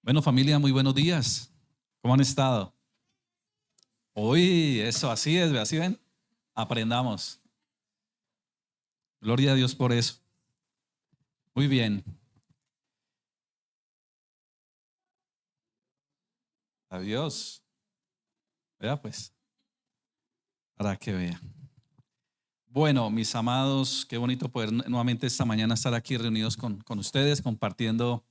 Bueno, familia, muy buenos días. ¿Cómo han estado? Uy, eso, así es, así ven. Aprendamos. Gloria a Dios por eso. Muy bien. Adiós. Vea pues, para que vea. Bueno, mis amados, qué bonito poder nuevamente esta mañana estar aquí reunidos con ustedes, compartiendo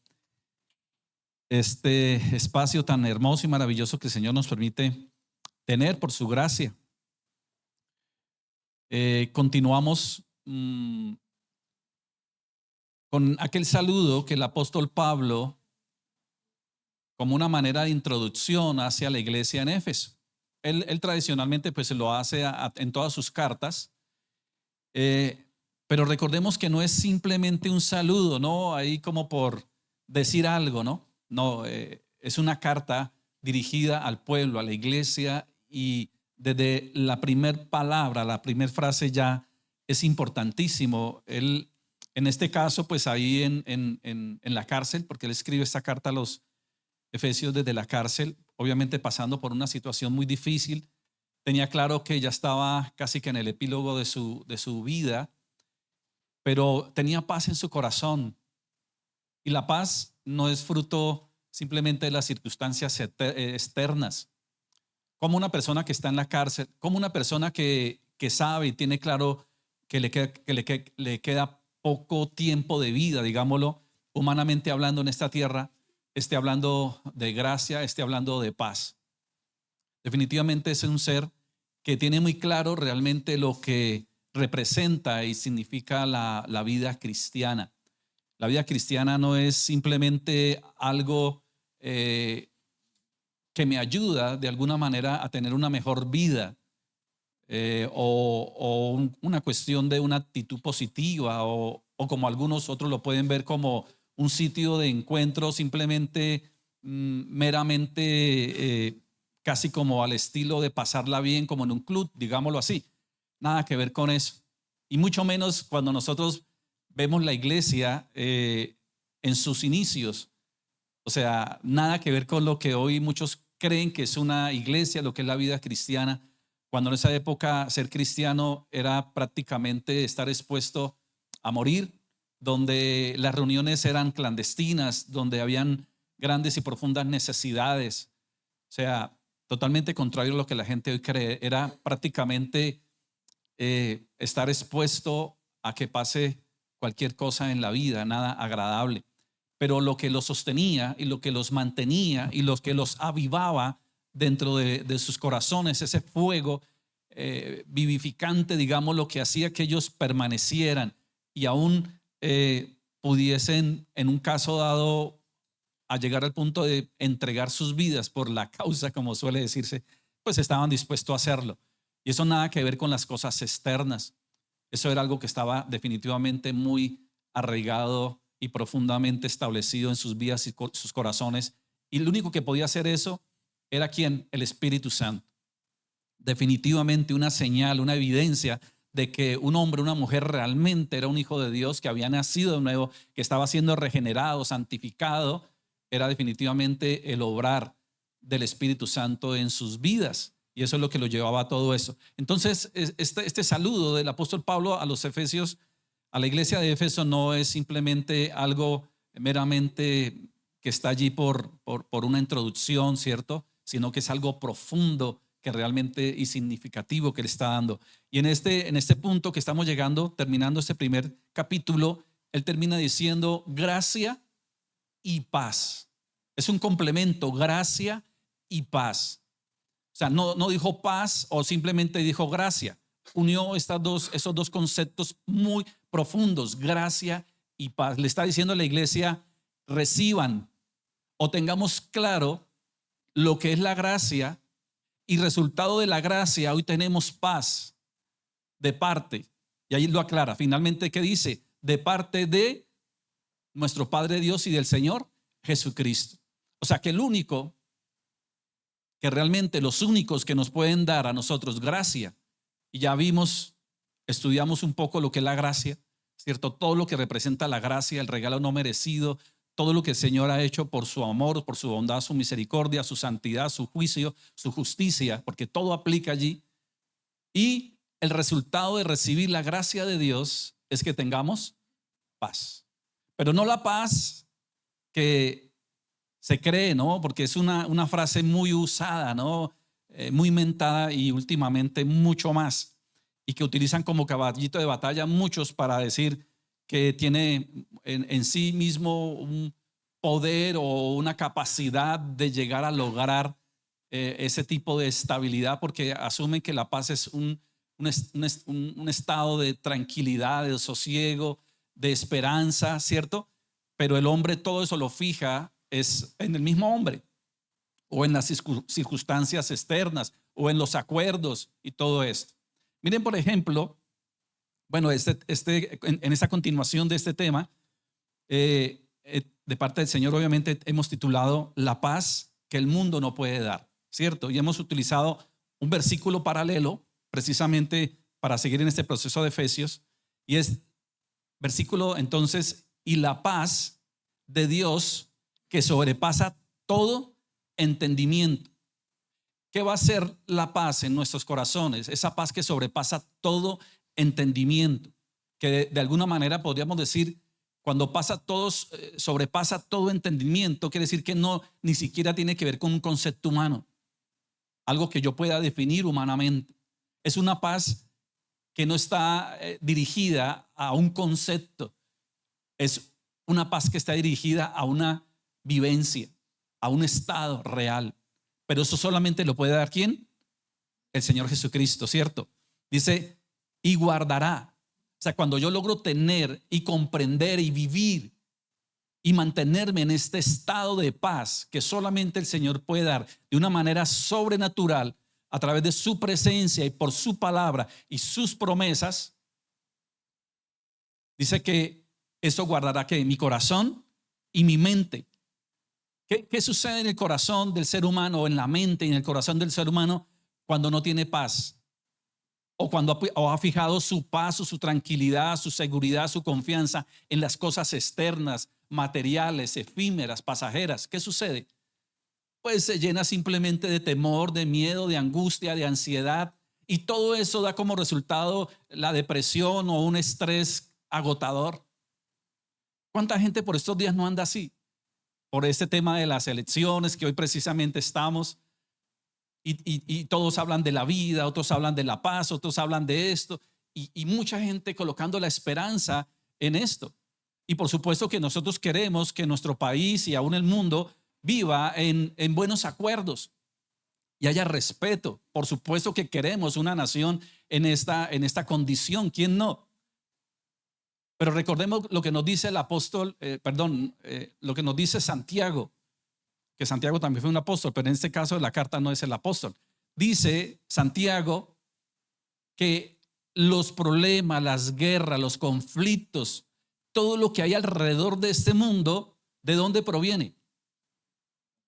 este espacio tan hermoso y maravilloso que el Señor nos permite tener por su gracia. Continuamos con aquel saludo que el apóstol Pablo, como una manera de introducción hacia la iglesia en Éfeso. Él tradicionalmente pues lo hace en todas sus cartas, pero recordemos que no es simplemente un saludo, ¿no? Ahí como por decir algo, ¿no? No, es una carta dirigida al pueblo, a la iglesia, y desde la primer palabra, la primer frase ya es importantísimo. Él, en este caso, pues ahí en la cárcel, porque él escribe esta carta a los Efesios desde la cárcel, obviamente pasando por una situación muy difícil. Tenía claro que ya estaba casi que en el epílogo de su vida, pero tenía paz en su corazón. Y la paz no es fruto simplemente de las circunstancias externas. Como una persona que está en la cárcel, como una persona que sabe y tiene claro que le queda poco tiempo de vida, digámoslo, humanamente hablando en esta tierra, esté hablando de gracia, esté hablando de paz. Definitivamente es un ser que tiene muy claro realmente lo que representa y significa la vida cristiana. La vida cristiana no es simplemente algo que me ayuda de alguna manera a tener una mejor vida o una cuestión de una actitud positiva o como algunos otros lo pueden ver como un sitio de encuentro simplemente meramente casi como al estilo de pasarla bien como en un club, digámoslo así. Nada que ver con eso. Y mucho menos cuando nosotros vemos la iglesia en sus inicios. O sea, nada que ver con lo que hoy muchos creen que es una iglesia, lo que es la vida cristiana. Cuando en esa época ser cristiano era prácticamente estar expuesto a morir, donde las reuniones eran clandestinas, donde habían grandes y profundas necesidades. O sea, totalmente contrario a lo que la gente hoy cree. Era prácticamente estar expuesto a que pase cualquier cosa en la vida, nada agradable. Pero lo que los sostenía y lo que los mantenía y lo que los avivaba dentro de sus corazones, ese fuego vivificante, digamos, lo que hacía que ellos permanecieran y aún pudiesen, en un caso dado, a llegar al punto de entregar sus vidas por la causa, como suele decirse, pues estaban dispuestos a hacerlo. Y eso nada que ver con las cosas externas. Eso era algo que estaba definitivamente muy arraigado y profundamente establecido en sus vidas y sus corazones. Y lo único que podía hacer eso era ¿quién? El Espíritu Santo. Definitivamente una señal, una evidencia de que un hombre, una mujer realmente era un hijo de Dios, que había nacido de nuevo, que estaba siendo regenerado, santificado, era definitivamente el obrar del Espíritu Santo en sus vidas. Y eso es lo que lo llevaba a todo eso. Entonces, este saludo del apóstol Pablo a los Efesios, a la iglesia de Éfeso, no es simplemente algo meramente que está allí por una introducción, ¿cierto? Sino que es algo profundo que realmente y significativo que le está dando. Y en este punto que estamos llegando, terminando este primer capítulo, él termina diciendo gracia y paz. Es un complemento, gracia y paz. O sea, no dijo paz o simplemente dijo gracia. Unió esos dos conceptos muy profundos, gracia y paz. Le está diciendo a la iglesia, reciban o tengamos claro lo que es la gracia y resultado de la gracia, hoy tenemos paz de parte. Y ahí lo aclara. Finalmente, ¿qué dice? De parte de nuestro Padre Dios y del Señor Jesucristo. O sea, que el único, que realmente los únicos que nos pueden dar a nosotros gracia, y ya vimos, estudiamos un poco lo que es la gracia, ¿cierto? Todo lo que representa la gracia, el regalo no merecido, todo lo que el Señor ha hecho por su amor, por su bondad, su misericordia, su santidad, su juicio, su justicia, porque todo aplica allí. Y el resultado de recibir la gracia de Dios es que tengamos paz. Pero no la paz que se cree, ¿no? Porque es una frase muy usada, ¿no? Muy mentada y últimamente mucho más. Y que utilizan como caballito de batalla muchos para decir que tiene en sí mismo un poder o una capacidad de llegar a lograr ese tipo de estabilidad, porque asumen que la paz es un estado de tranquilidad, de sosiego, de esperanza, ¿cierto? Pero el hombre todo eso lo fija es en el mismo hombre o en las circunstancias externas o en los acuerdos y todo esto. Miren, por ejemplo, bueno, en esta continuación de este tema, de parte del Señor, obviamente hemos titulado La paz que el mundo no puede dar, ¿cierto? Y hemos utilizado un versículo paralelo precisamente para seguir en este proceso de Efesios, y es versículo entonces, y la paz de Dios que sobrepasa todo entendimiento. ¿Qué va a ser la paz en nuestros corazones? Esa paz que sobrepasa todo entendimiento, que de alguna manera podríamos decir, cuando sobrepasa todo entendimiento, quiere decir que no, ni siquiera tiene que ver con un concepto humano, algo que yo pueda definir humanamente. Es una paz que no está dirigida a un concepto, es una paz que está dirigida a una vivencia, a un estado real. Pero eso solamente lo puede dar ¿quién? El Señor Jesucristo, ¿cierto? Dice, y guardará. O sea, cuando yo logro tener y comprender y vivir y mantenerme en este estado de paz que solamente el Señor puede dar de una manera sobrenatural a través de su presencia y por su palabra y sus promesas, dice que eso guardará que mi corazón y mi mente. ¿Qué sucede en el corazón del ser humano o en la mente y en el corazón del ser humano cuando no tiene paz? O cuando ha fijado su paz o su tranquilidad, su seguridad, su confianza en las cosas externas, materiales, efímeras, pasajeras. ¿Qué sucede? Pues se llena simplemente de temor, de miedo, de angustia, de ansiedad. Y todo eso da como resultado la depresión o un estrés agotador. ¿Cuánta gente por estos días no anda así? Por este tema de las elecciones que hoy precisamente estamos, y todos hablan de la vida, otros hablan de la paz, otros hablan de esto, y mucha gente colocando la esperanza en esto. Y por supuesto que nosotros queremos que nuestro país y aún el mundo viva en buenos acuerdos y haya respeto. Por supuesto que queremos una nación en esta condición, ¿quién no? Pero recordemos lo que nos dice el apóstol, lo que nos dice Santiago, que Santiago también fue un apóstol, pero en este caso la carta no es el apóstol. Dice Santiago que los problemas, las guerras, los conflictos, todo lo que hay alrededor de este mundo, ¿de dónde proviene?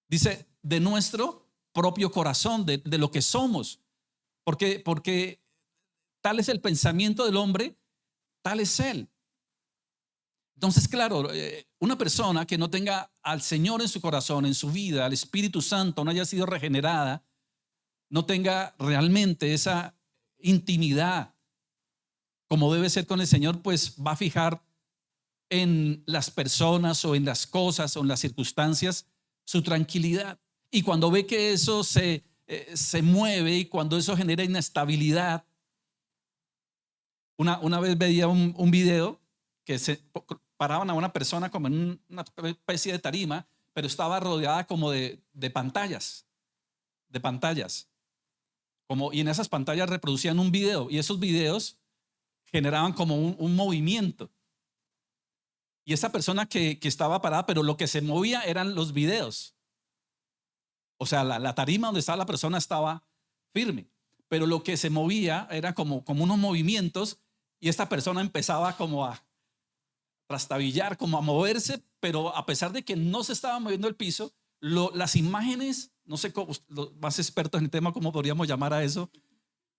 Dice, de nuestro propio corazón, de lo que somos. Porque tal es el pensamiento del hombre, tal es él. Entonces, claro, una persona que no tenga al Señor en su corazón, en su vida, al Espíritu Santo, no haya sido regenerada, no tenga realmente esa intimidad como debe ser con el Señor, pues va a fijar en las personas o en las cosas o en las circunstancias su tranquilidad. Y cuando ve que eso se mueve y cuando eso genera inestabilidad, una vez veía un video que paraban a una persona como en una especie de tarima, pero estaba rodeada como de pantallas, y en esas pantallas reproducían un video, y esos videos generaban como un movimiento. Y esa persona que estaba parada, pero lo que se movía eran los videos. O sea, la tarima donde estaba la persona estaba firme, pero lo que se movía era como unos movimientos, y esta persona empezaba como a trastabillar, como a moverse, pero a pesar de que no se estaba moviendo el piso, las imágenes, no sé cómo, los más expertos en el tema, cómo podríamos llamar a eso,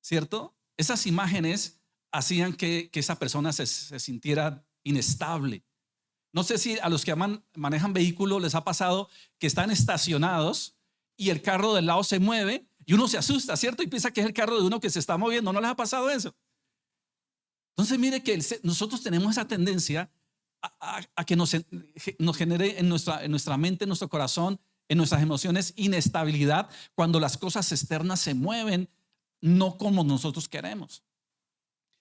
¿cierto? Esas imágenes hacían que esa persona se sintiera inestable, No sé si a los que manejan vehículos les ha pasado que están estacionados y el carro del lado se mueve y uno se asusta, ¿cierto? Y piensa que es el carro de uno que se está moviendo. ¿No les ha pasado eso? Entonces mire que nosotros tenemos esa tendencia a que nos genere en nuestra mente, en nuestro corazón, en nuestras emociones, inestabilidad cuando las cosas externas se mueven no como nosotros queremos.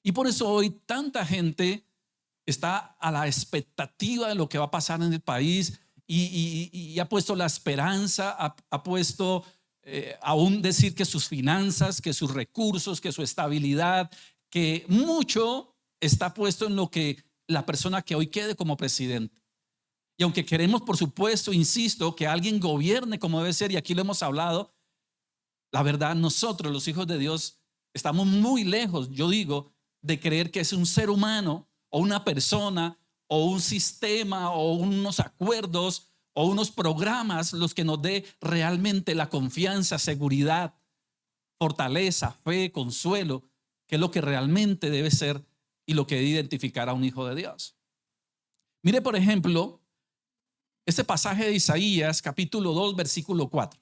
Y por eso hoy tanta gente está a la expectativa de lo que va a pasar en el país y ha puesto la esperanza, ha puesto aún decir que sus finanzas, que sus recursos, que su estabilidad, que mucho está puesto en lo que la persona que hoy quede como presidente. Y aunque queremos, por supuesto, insisto, que alguien gobierne como debe ser, y aquí lo hemos hablado, la verdad, nosotros, los hijos de Dios, estamos muy lejos, yo digo, de creer que es un ser humano o una persona o un sistema o unos acuerdos o unos programas los que nos dé realmente la confianza, seguridad, fortaleza, fe, consuelo, que es lo que realmente debe ser y lo que debe identificar a un hijo de Dios. Mire, por ejemplo, este pasaje de Isaías capítulo 2 versículo 4.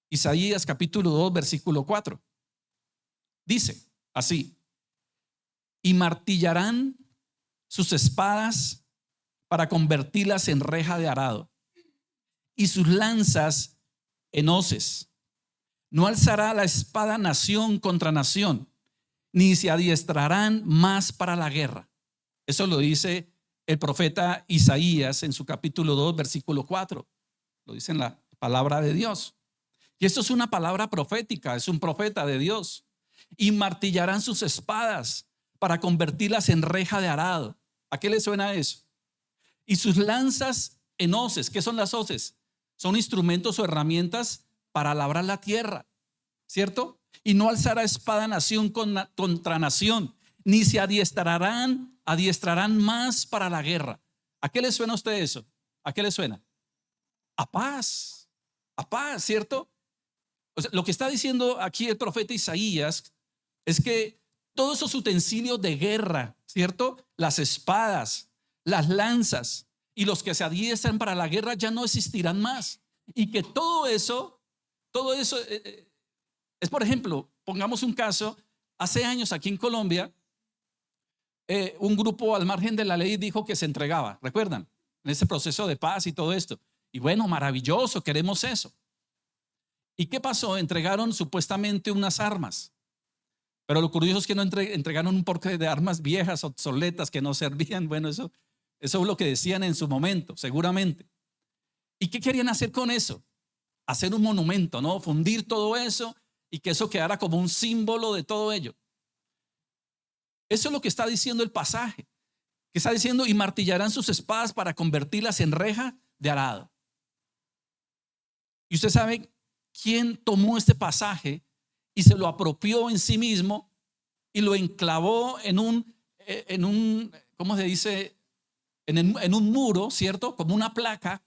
Isaías capítulo 2 versículo 4. Dice así: y martillarán sus espadas para convertirlas en reja de arado y sus lanzas en hoces. No alzará la espada nación contra nación, ni se adiestrarán más para la guerra. Eso lo dice el profeta Isaías en su capítulo 2 versículo 4. Lo dice en la palabra de Dios. Y esto es una palabra profética, es un profeta de Dios. Y martillarán sus espadas para convertirlas en reja de arado. ¿A qué le suena eso? Y sus lanzas en hoces. ¿Qué son las hoces? Son instrumentos o herramientas para labrar la tierra, ¿cierto? Y no alzará espada nación contra nación, ni se adiestrarán más para la guerra. ¿A qué le suena a usted eso? ¿A qué le suena? A paz, ¿cierto? O sea, lo que está diciendo aquí el profeta Isaías es que todos esos utensilios de guerra, ¿cierto? Las espadas, las lanzas y los que se adiestran para la guerra ya no existirán más. Y que todo eso es, por ejemplo, pongamos un caso, hace años aquí en Colombia, un grupo al margen de la ley dijo que se entregaba, ¿recuerdan? En ese proceso de paz y todo esto. Y bueno, maravilloso, queremos eso. ¿Y qué pasó? Entregaron supuestamente unas armas. Pero lo curioso es que no entregaron un porqué de armas viejas, obsoletas, que no servían. Bueno, eso es lo que decían en su momento, seguramente. ¿Y qué querían hacer con eso? Hacer un monumento, ¿no? Fundir todo eso y que eso quedara como un símbolo de todo ello. Eso es lo que está diciendo el pasaje. Que está diciendo: y martillarán sus espadas para convertirlas en reja de arado. Y usted sabe quién tomó este pasaje y se lo apropió en sí mismo y lo enclavó en un ¿cómo se dice? En un muro, ¿cierto? Como una placa,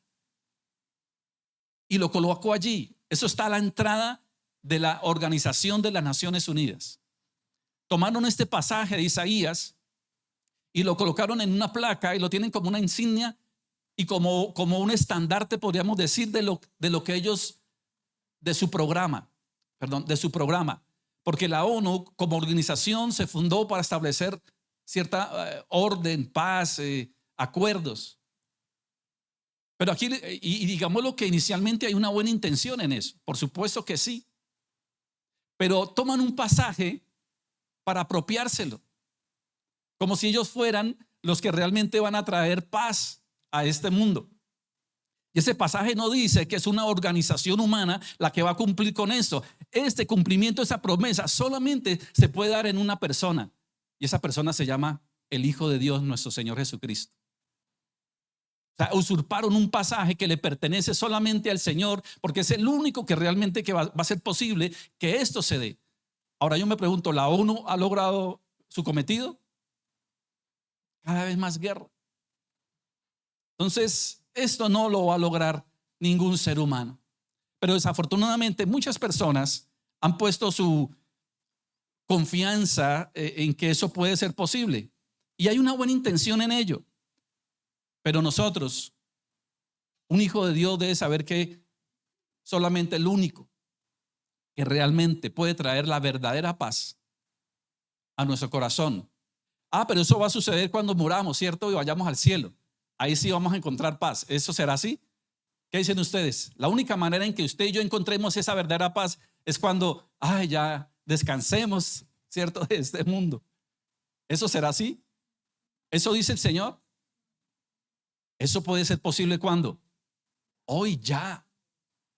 y lo colocó allí. Eso está a la entrada de la Organización de las Naciones Unidas. Tomaron este pasaje de Isaías y lo colocaron en una placa y lo tienen como una insignia y como un estandarte, podríamos decir, de lo que ellos, de su programa. Porque la ONU como organización se fundó para establecer cierta orden, paz, acuerdos. Pero aquí, y digámoslo que inicialmente hay una buena intención en eso, por supuesto que sí. Pero toman un pasaje para apropiárselo, como si ellos fueran los que realmente van a traer paz a este mundo. Y ese pasaje no dice que es una organización humana la que va a cumplir con eso. Este cumplimiento, esa promesa, solamente se puede dar en una persona. Y esa persona se llama el Hijo de Dios, nuestro Señor Jesucristo. O sea, usurparon un pasaje que le pertenece solamente al Señor, porque es el único que realmente que va a ser posible que esto se dé. Ahora yo me pregunto, ¿la ONU ha logrado su cometido? Cada vez más guerra. Entonces, esto no lo va a lograr ningún ser humano. Pero desafortunadamente muchas personas han puesto su confianza en que eso puede ser posible. Y hay una buena intención en ello. Pero nosotros, un hijo de Dios debe saber que solamente el único que realmente puede traer la verdadera paz a nuestro corazón. Pero eso va a suceder cuando muramos, ¿cierto? Y vayamos al cielo. Ahí sí vamos a encontrar paz. ¿Eso será así? ¿Qué dicen ustedes? La única manera en que usted y yo encontremos esa verdadera paz es cuando, ya descansemos, ¿cierto? De este mundo. ¿Eso será así? ¿Eso dice el Señor? Eso puede ser posible cuando hoy ya.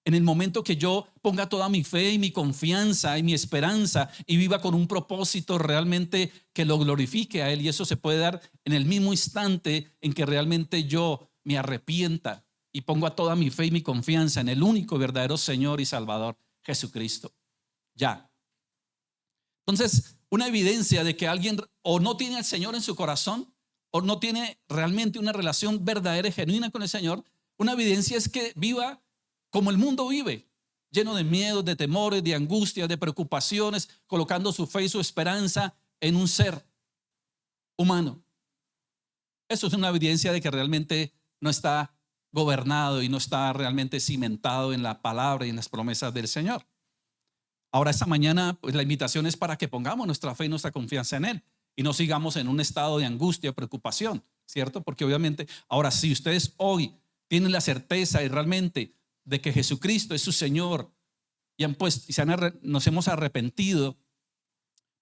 En el momento que yo ponga toda mi fe y mi confianza y mi esperanza y viva con un propósito realmente que lo glorifique a Él, y eso se puede dar en el mismo instante en que realmente yo me arrepienta y pongo toda mi fe y mi confianza en el único verdadero Señor y Salvador, Jesucristo. Ya. Entonces, una evidencia de que alguien o no tiene al Señor en su corazón o no tiene realmente una relación verdadera y genuina con el Señor, una evidencia es que viva como el mundo vive, lleno de miedos, de temores, de angustias, de preocupaciones, colocando su fe y su esperanza en un ser humano. Eso es una evidencia de que realmente no está gobernado y no está realmente cimentado en la palabra y en las promesas del Señor. Ahora, esta mañana, pues la invitación es para que pongamos nuestra fe y nuestra confianza en Él y no sigamos en un estado de angustia o preocupación, ¿cierto? Porque obviamente, ahora, si ustedes hoy tienen la certeza y realmente de que Jesucristo es su Señor y nos hemos arrepentido,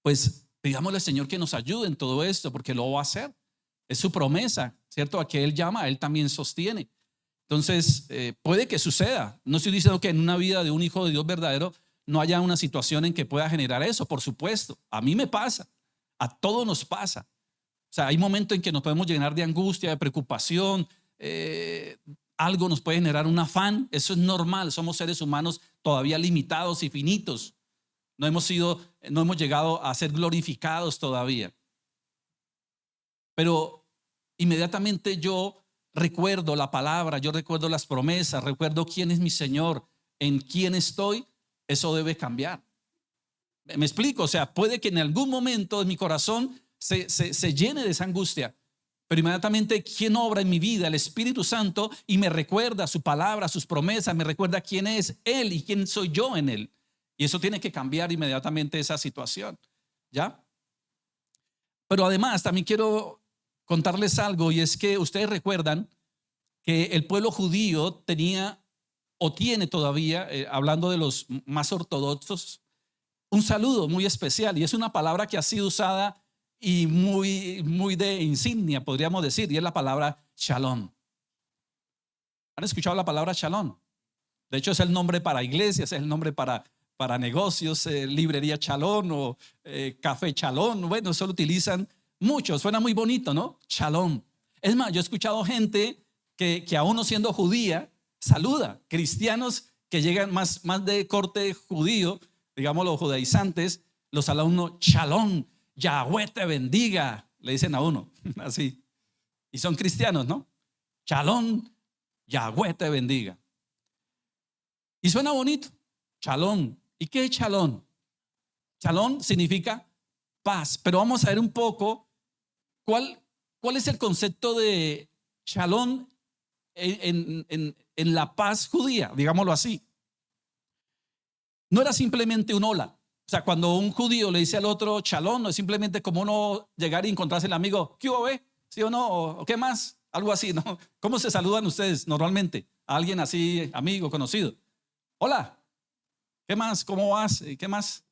pues pidámosle al Señor que nos ayude en todo esto, porque lo va a hacer. Es su promesa, ¿cierto? A que Él llama, a Él también sostiene. Entonces, puede que suceda. No estoy diciendo que en una vida de un hijo de Dios verdadero no haya una situación en que pueda generar eso, por supuesto. A mí me pasa, a todos nos pasa. O sea, hay momentos en que nos podemos llenar de angustia, de preocupación, algo nos puede generar un afán. Eso es normal, somos seres humanos todavía limitados y finitos. No hemos llegado a ser glorificados todavía. Pero inmediatamente yo recuerdo la palabra, yo recuerdo las promesas, recuerdo quién es mi Señor, en quién estoy, eso debe cambiar. ¿Me explico? O sea, puede que en algún momento de mi corazón se llene de esa angustia, pero inmediatamente ¿quién obra en mi vida? El Espíritu Santo, y me recuerda su palabra, sus promesas, me recuerda quién es Él y quién soy yo en Él. Y eso tiene que cambiar inmediatamente esa situación, ¿ya? Pero además también quiero contarles algo, y es que ustedes recuerdan que el pueblo judío tenía o tiene todavía, hablando de los más ortodoxos, un saludo muy especial, y es una palabra que ha sido usada y muy de insignia, podríamos decir, y es la palabra shalom. ¿Han escuchado la palabra shalom? De hecho, es el nombre para iglesias, es el nombre para negocios, librería Shalom o café Shalom. Bueno, eso lo utilizan muchos, suena muy bonito, ¿no? Shalom. Es más, yo he escuchado gente que aún no siendo judía, saluda. Cristianos que llegan más de corte judío, digamos los judaizantes, los saluda uno, Shalom, Yahweh te bendiga, le dicen a uno, así. Y son cristianos, ¿no? Shalom, Yahweh te bendiga. Y suena bonito, Shalom. ¿Y qué es Shalom? Shalom significa paz, pero vamos a ver un poco cuál es el concepto de Shalom en la paz judía, digámoslo así. No era simplemente un hola. O sea, cuando un judío le dice al otro Shalom, no es simplemente como uno llegar y encontrarse el amigo, ¿qué hubo, ve? ¿Sí o no? ¿O qué más? Algo así, ¿no? ¿Cómo se saludan ustedes normalmente? A alguien así, amigo, conocido. Hola, ¿qué más? ¿Cómo vas? ¿Qué más?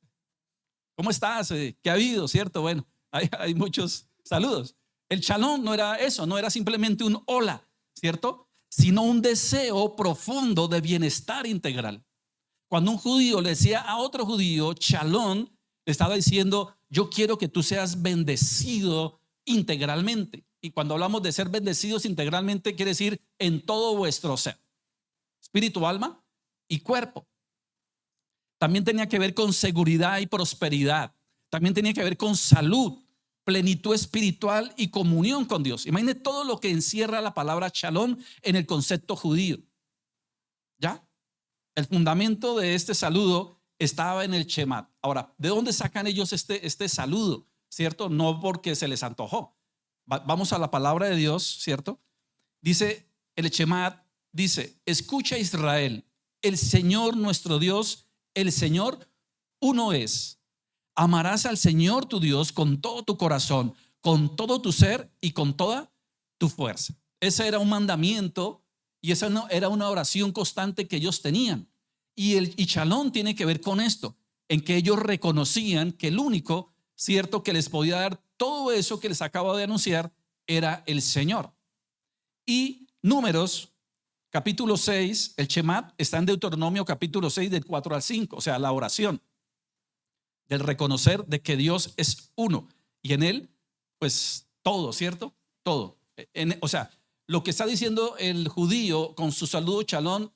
¿Cómo estás? ¿Qué ha habido? ¿Cierto? Bueno, hay muchos saludos. El shalom no era eso, no era simplemente un hola, ¿cierto? Sino un deseo profundo de bienestar integral. Cuando un judío le decía a otro judío shalom, le estaba diciendo, yo quiero que tú seas bendecido integralmente. Y cuando hablamos de ser bendecidos integralmente, quiere decir en todo vuestro ser, espíritu, alma y cuerpo. También tenía que ver con seguridad y prosperidad. También tenía que ver con salud, plenitud espiritual y comunión con Dios. Imagine todo lo que encierra la palabra shalom en el concepto judío. ¿Ya? El fundamento de este saludo estaba en el Shemat. Ahora, ¿de dónde sacan ellos este saludo? ¿Cierto? No porque se les antojó. Vamos a la palabra de Dios, ¿cierto? Dice el Shema, dice: escucha Israel, el Señor nuestro Dios, el Señor uno es. Amarás al Señor tu Dios con todo tu corazón, con todo tu ser y con toda tu fuerza. Ese era un mandamiento y esa era una oración constante que ellos tenían. Y Shalom tiene que ver con esto, en que ellos reconocían que el único, cierto, que les podía dar todo eso que les acabo de anunciar era el Señor. Y Números capítulo 6, el Shema está en Deuteronomio capítulo 6 del 4 al 5, o sea, la oración del reconocer de que Dios es uno y en él pues todo, ¿cierto? Todo. O sea, lo que está diciendo el judío con su saludo Shalom,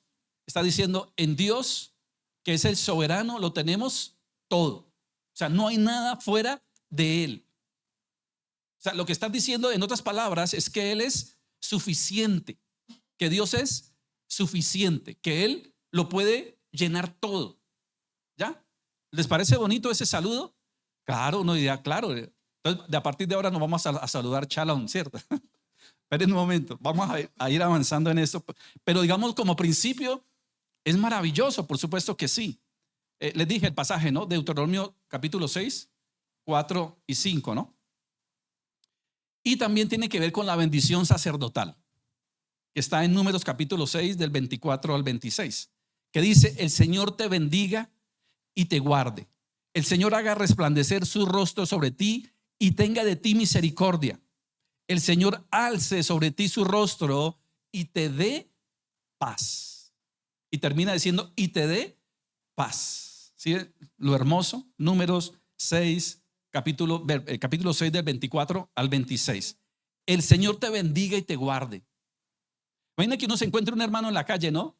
está diciendo: en Dios, que es el soberano, lo tenemos todo. O sea, no hay nada fuera de él. O sea, lo que están diciendo en otras palabras es que él es suficiente, que Dios es suficiente, que él lo puede llenar todo. ¿Ya? ¿Les parece bonito ese saludo? Claro, uno diría, claro. Entonces, a partir de ahora nos vamos a saludar Shalom, ¿cierto? Esperen un momento, vamos a ir avanzando en esto. Pero digamos, como principio, es maravilloso, por supuesto que sí. Les dije el pasaje, ¿no? Deuteronomio capítulo 6, 4 y 5, ¿no? Y también tiene que ver con la bendición sacerdotal, que está en Números capítulo 6, del 24 al 26, que dice: el Señor te bendiga y te guarde. El Señor haga resplandecer su rostro sobre ti y tenga de ti misericordia. El Señor alce sobre ti su rostro y te dé paz. Y termina diciendo: y te dé paz. ¿Sí? Lo hermoso. Números 6, capítulo 6 del 24 al 26. El Señor te bendiga y te guarde. Imagina que uno se encuentre un hermano en la calle, ¿no?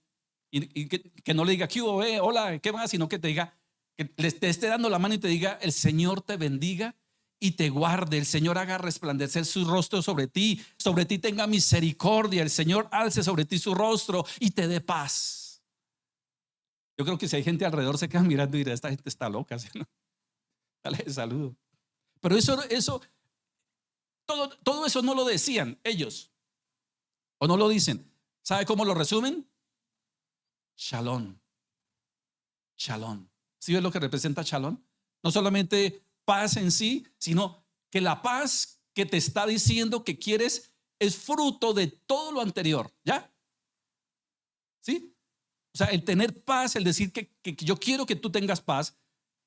Y que no le diga: ¿qué hubo, hola, ¿qué más? Sino que te diga, que te esté dando la mano y te diga: el Señor te bendiga y te guarde. El Señor haga resplandecer su rostro sobre ti tenga misericordia. El Señor alce sobre ti su rostro y te dé paz. Yo creo que si hay gente alrededor se quedan mirando y dirá: esta gente está loca, ¿sí? Dale saludo. Pero todo eso no lo decían ellos, o no lo dicen. ¿Sabe cómo lo resumen? Shalom. Shalom. ¿Sí ves lo que representa Shalom? No solamente paz en sí, sino que la paz que te está diciendo que quieres es fruto de todo lo anterior. ¿Ya? ¿Sí? O sea, el tener paz, el decir que yo quiero que tú tengas paz,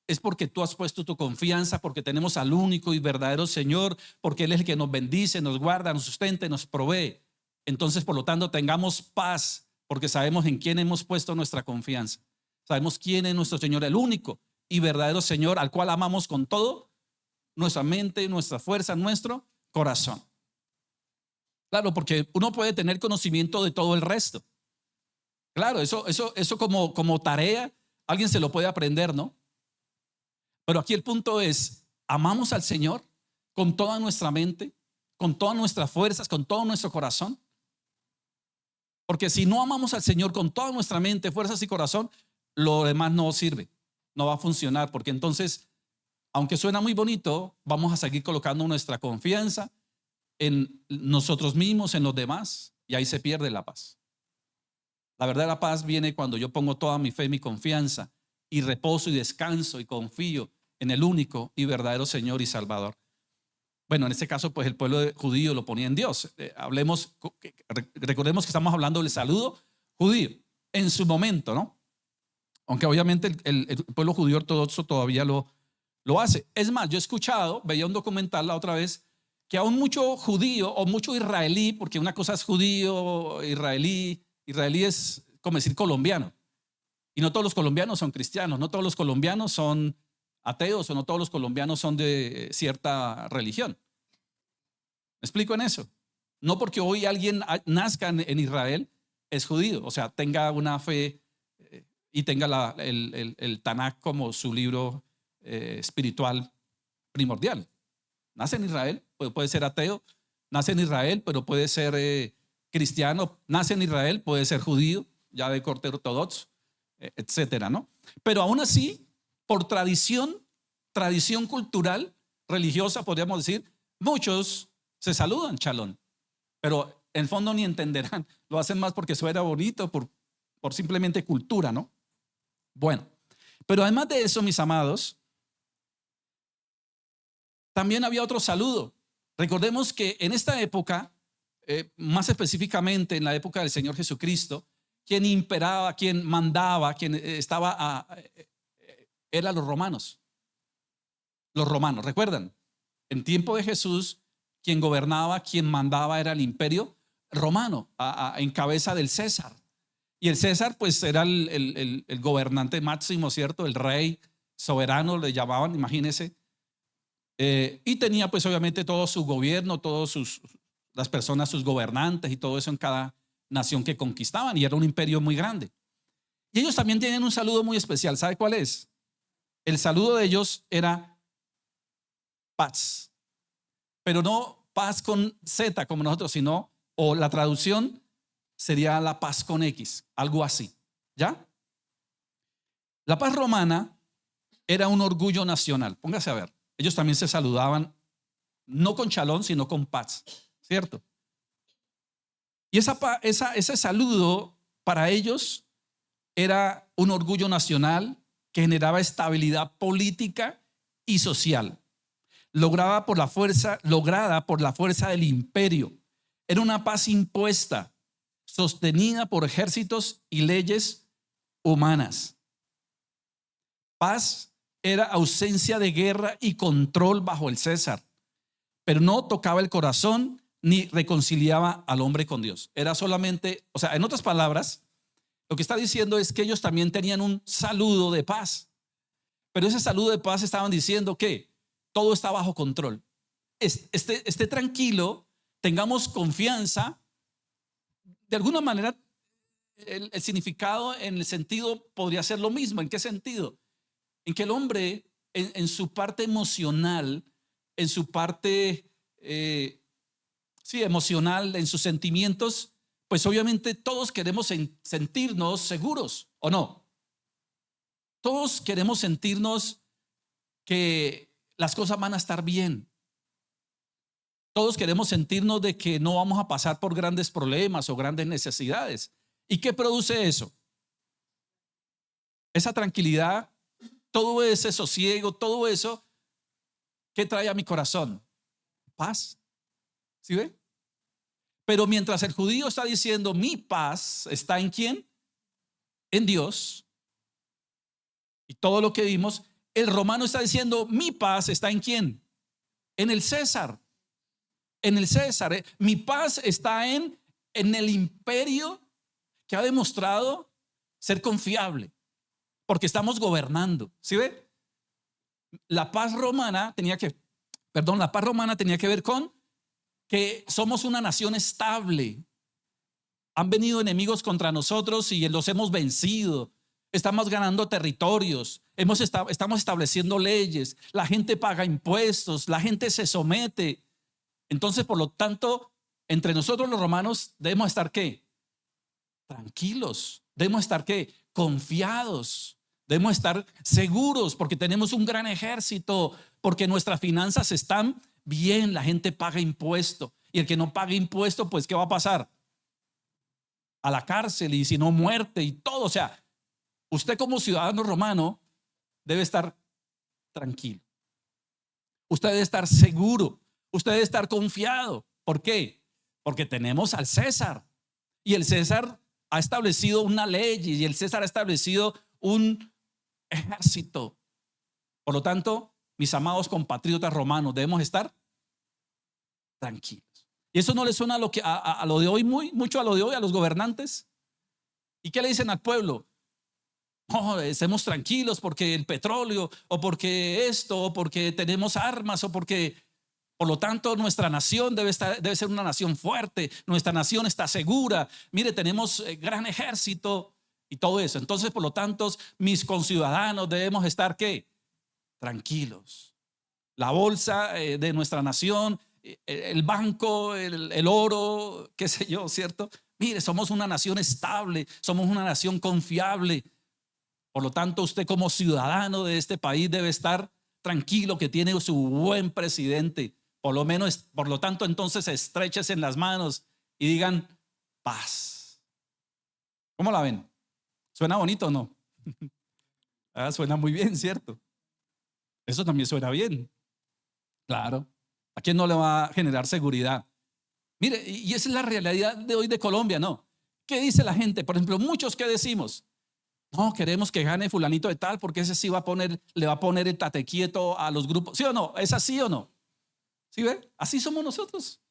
es porque tú has puesto tu confianza, porque tenemos al único y verdadero Señor, porque Él es el que nos bendice, nos guarda, nos sustenta, nos provee. Entonces, por lo tanto, tengamos paz, porque sabemos en quién hemos puesto nuestra confianza. Sabemos quién es nuestro Señor, el único y verdadero Señor, al cual amamos con todo nuestra mente, nuestra fuerza, nuestro corazón. Claro, porque uno puede tener conocimiento de todo el resto. Claro, eso como tarea, alguien se lo puede aprender, ¿no? Pero aquí el punto es: amamos al Señor con toda nuestra mente, con todas nuestras fuerzas, con todo nuestro corazón. Porque si no amamos al Señor con toda nuestra mente, fuerzas y corazón, lo demás no sirve, no va a funcionar, porque entonces, aunque suena muy bonito, vamos a seguir colocando nuestra confianza en nosotros mismos, en los demás, y ahí se pierde la paz. La verdadera paz viene cuando yo pongo toda mi fe y mi confianza y reposo y descanso y confío en el único y verdadero Señor y Salvador. Bueno, en este caso, pues el pueblo judío lo ponía en Dios. Recordemos que estamos hablando del saludo judío en su momento, ¿no? Aunque obviamente el pueblo judío ortodoxo todavía lo hace. Es más, yo he escuchado, veía un documental la otra vez, que aún mucho judío o mucho israelí, porque una cosa es judío, israelí es como decir colombiano. Y no todos los colombianos son cristianos, no todos los colombianos son ateos, o no todos los colombianos son de cierta religión. ¿Me explico en eso? No porque hoy alguien nazca en Israel es judío, o sea, tenga una fe y tenga el Tanaj como su libro espiritual primordial. Nace en Israel, puede ser ateo, nace en Israel, pero puede ser cristiano, nace en Israel, puede ser judío, ya de corte ortodoxo, etcétera, ¿no? Pero aún así, por tradición cultural, religiosa, podríamos decir, muchos se saludan Shalom, pero en el fondo ni entenderán. Lo hacen más porque suena bonito, por simplemente cultura, ¿no? Bueno, pero además de eso, mis amados, también había otro saludo. Recordemos que en esta época, más específicamente en la época del Señor Jesucristo, quien imperaba, quien mandaba, quien estaba, eran los romanos. Los romanos, ¿recuerdan? En tiempo de Jesús, quien gobernaba, quien mandaba era el imperio romano, en cabeza del César. Y el César pues era el gobernante máximo, ¿cierto? El rey soberano le llamaban, imagínense. Y tenía pues obviamente todo su gobierno, las personas, sus gobernantes y todo eso en cada nación que conquistaban, y era un imperio muy grande. Y ellos también tienen un saludo muy especial. ¿Sabe cuál es? El saludo de ellos era paz, pero no paz con Z como nosotros, sino, o la traducción sería la paz con X, algo así, ¿ya? La paz romana era un orgullo nacional. Póngase a ver, ellos también se saludaban no con shalom, sino con paz, ¿cierto? Y ese saludo para ellos era un orgullo nacional que generaba estabilidad política y social, lograda por la fuerza del imperio. Era una paz impuesta, sostenida por ejércitos y leyes humanas. Paz era ausencia de guerra y control bajo el César, pero no tocaba el corazón ni reconciliaba al hombre con Dios. Era solamente, o sea, en otras palabras, lo que está diciendo es que ellos también tenían un saludo de paz, pero ese saludo de paz estaban diciendo que todo está bajo control. Esté tranquilo, tengamos confianza. De alguna manera, el significado en el sentido podría ser lo mismo. ¿En qué sentido? En que el hombre en su parte emocional, en su parte emocional, en sus sentimientos, pues obviamente todos queremos sentirnos seguros, ¿o no? Todos queremos sentirnos que las cosas van a estar bien. Todos queremos sentirnos de que no vamos a pasar por grandes problemas o grandes necesidades. ¿Y qué produce eso? Esa tranquilidad, todo ese sosiego, todo eso, ¿qué trae a mi corazón? Paz. ¿Sí ve? Pero mientras el judío está diciendo mi paz está en ¿quién? En Dios. Y todo lo que vimos, el romano está diciendo mi paz está en ¿quién? En el César. En el César. Mi paz está en el imperio que ha demostrado ser confiable, porque estamos gobernando. ¿Sí ve? La paz romana tenía que ver con que somos una nación estable. Han venido enemigos contra nosotros y los hemos vencido. Estamos ganando territorios, estamos estableciendo leyes, la gente paga impuestos, la gente se somete. Entonces, por lo tanto, entre nosotros los romanos debemos estar ¿qué? Tranquilos, debemos estar ¿qué? Confiados, debemos estar seguros porque tenemos un gran ejército, porque nuestras finanzas están bien, la gente paga impuesto, y el que no paga impuesto, pues ¿qué va a pasar? A la cárcel, y si no, muerte y todo. O sea, usted como ciudadano romano debe estar tranquilo, usted debe estar seguro, usted debe estar confiado. ¿Por qué? Porque tenemos al César, y el César ha establecido una ley, y el César ha establecido un ejército. Por lo tanto, mis amados compatriotas romanos, debemos estar tranquilos. ¿Y eso no le suena a lo de hoy, mucho a lo de hoy, a los gobernantes? ¿Y qué le dicen al pueblo? Oh, estemos tranquilos porque el petróleo, o porque esto, o porque tenemos armas, o porque, por lo tanto, nuestra nación debe ser una nación fuerte, nuestra nación está segura, mire, tenemos gran ejército y todo eso. Entonces, por lo tanto, mis conciudadanos debemos estar ¿qué? Tranquilos. La bolsa de nuestra nación, el banco, el oro, qué sé yo, ¿cierto? Mire, somos una nación estable, somos una nación confiable. Por lo tanto, usted como ciudadano de este país debe estar tranquilo que tiene su buen presidente. Por lo tanto, entonces estréchese en las manos y digan paz. ¿Cómo la ven? ¿Suena bonito o no? Suena muy bien, ¿cierto? Eso también suena bien. Claro. ¿A quién no le va a generar seguridad? Mire, y esa es la realidad de hoy de Colombia, ¿no? ¿Qué dice la gente? Por ejemplo, muchos que decimos, no, queremos que gane fulanito de tal porque ese sí le va a poner el tate quieto a los grupos. ¿Sí o no? ¿Es así o no? ¿Sí ve? Así somos nosotros.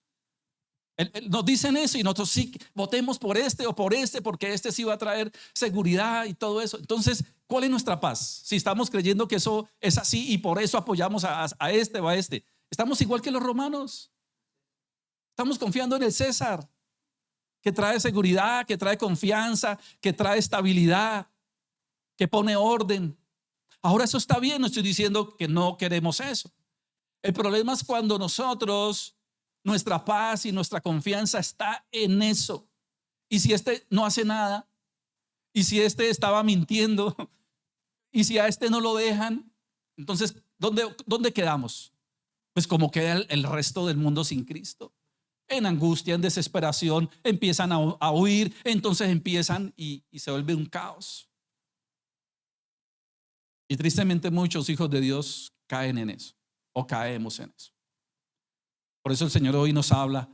Nos dicen eso y nosotros sí, votemos por este o por este porque este sí va a traer seguridad y todo eso. Entonces, ¿cuál es nuestra paz? Si estamos creyendo que eso es así y por eso apoyamos a este o a este. Estamos igual que los romanos. Estamos confiando en el César, que trae seguridad, que trae confianza, que trae estabilidad, que pone orden. Ahora eso está bien, no estoy diciendo que no queremos eso. El problema es cuando nosotros, nuestra paz y nuestra confianza está en eso. Y si este no hace nada, y si este estaba mintiendo, y si a este no lo dejan, entonces, ¿dónde quedamos? Pues como queda el resto del mundo sin Cristo. En angustia, en desesperación, empiezan a huir, entonces empiezan y se vuelve un caos. Y tristemente muchos hijos de Dios caen en eso, o caemos en eso. Por eso el Señor hoy nos habla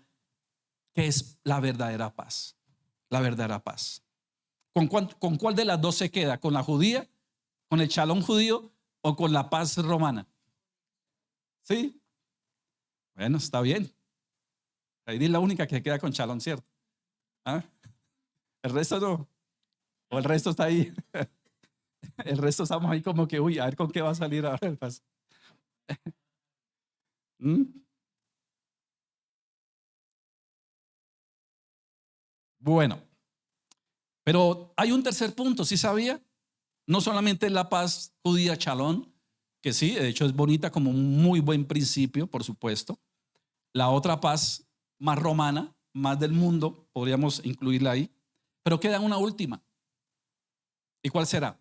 que es la verdadera paz. La verdadera paz. ¿Con cuál de las dos se queda? ¿Con la judía? ¿Con el shalom judío? ¿O con la paz romana? ¿Sí? Bueno, está bien. Ahí es la única que queda con shalom, ¿cierto? ¿Ah? El resto no. O el resto está ahí. El resto estamos ahí como que, uy, a ver con qué va a salir ahora el paz. ¿Mm? Bueno, pero hay un tercer punto, ¿sí sabía? No solamente la paz judía shalom, que sí, de hecho es bonita como un muy buen principio, por supuesto. La otra paz más romana, más del mundo, podríamos incluirla ahí. Pero queda una última. ¿Y cuál será?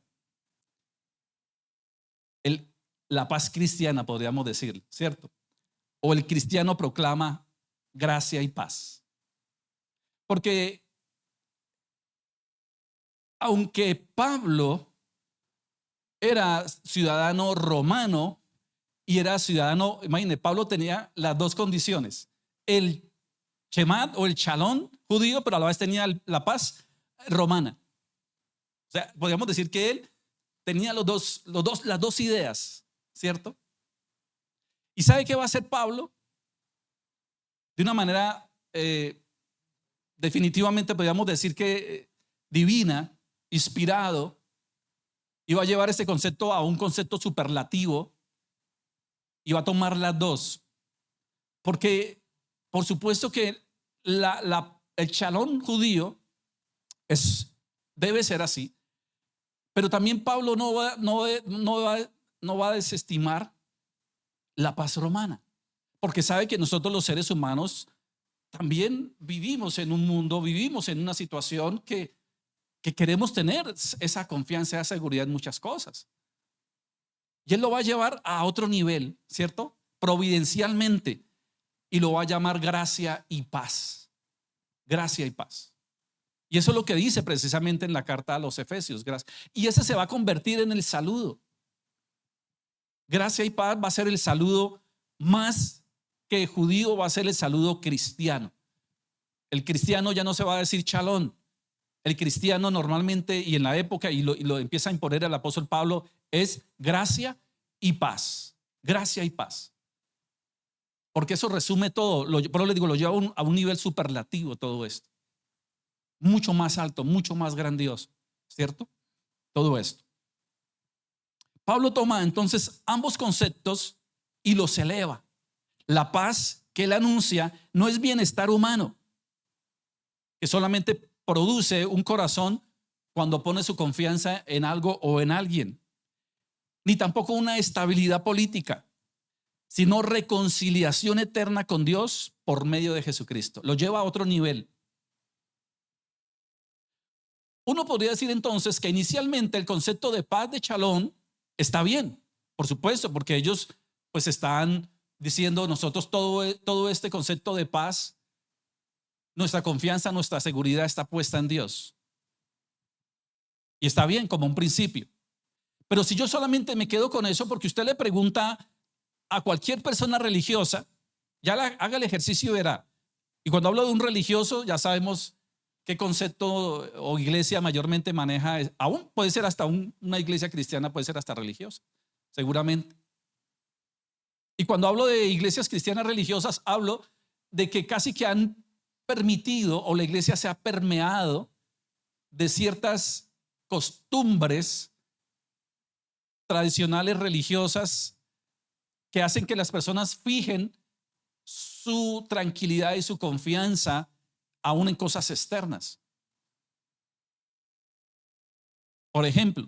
La paz cristiana, podríamos decir, ¿cierto? O el cristiano proclama gracia y paz. Porque aunque Pablo era ciudadano romano y era ciudadano, imagínense, Pablo tenía las dos condiciones, el Shemat o el Shalom judío, pero a la vez tenía la paz romana. O sea, podríamos decir que él tenía las dos ideas, ¿cierto? ¿Y sabe qué va a hacer Pablo? De una manera definitivamente podríamos decir que divina, inspirado, iba a llevar ese concepto a un concepto superlativo y va a tomar las dos. Porque por supuesto que el shalom judío debe ser así, pero también Pablo no va a desestimar la paz romana, porque sabe que nosotros los seres humanos también vivimos en un mundo, vivimos en una situación que queremos tener esa confianza, esa seguridad en muchas cosas. Y él lo va a llevar a otro nivel, ¿cierto? Providencialmente, y lo va a llamar gracia y paz. Gracia y paz. Y eso es lo que dice precisamente en la carta a los Efesios. Y ese se va a convertir en el saludo. Gracia y paz va a ser el saludo más que judío, va a ser el saludo cristiano. El cristiano ya no se va a decir shalom. El cristiano normalmente y en la época, y lo empieza a imponer el apóstol Pablo, es gracia y paz. Gracia y paz. Porque eso resume todo. Pero le digo, lo lleva a un nivel superlativo todo esto. Mucho más alto, mucho más grandioso, ¿cierto? Todo esto. Pablo toma entonces ambos conceptos y los eleva. La paz que él anuncia no es bienestar humano, que solamente produce un corazón cuando pone su confianza en algo o en alguien, ni tampoco una estabilidad política, sino reconciliación eterna con Dios por medio de Jesucristo. Lo lleva a otro nivel. Uno podría decir entonces que inicialmente el concepto de paz de Shalom está bien, por supuesto, porque ellos pues están diciendo nosotros todo este concepto de paz nuestra confianza, nuestra seguridad está puesta en Dios. Y está bien como un principio. Pero si yo solamente me quedo con eso, porque usted le pregunta a cualquier persona religiosa, haga el ejercicio y verá. Y cuando hablo de un religioso, ya sabemos qué concepto o iglesia mayormente maneja. Aún puede ser hasta una iglesia cristiana, puede ser hasta religiosa, seguramente. Y cuando hablo de iglesias cristianas religiosas, hablo de que casi que han permitido, o la iglesia se ha permeado de ciertas costumbres tradicionales religiosas que hacen que las personas fijen su tranquilidad y su confianza aún en cosas externas. Por ejemplo,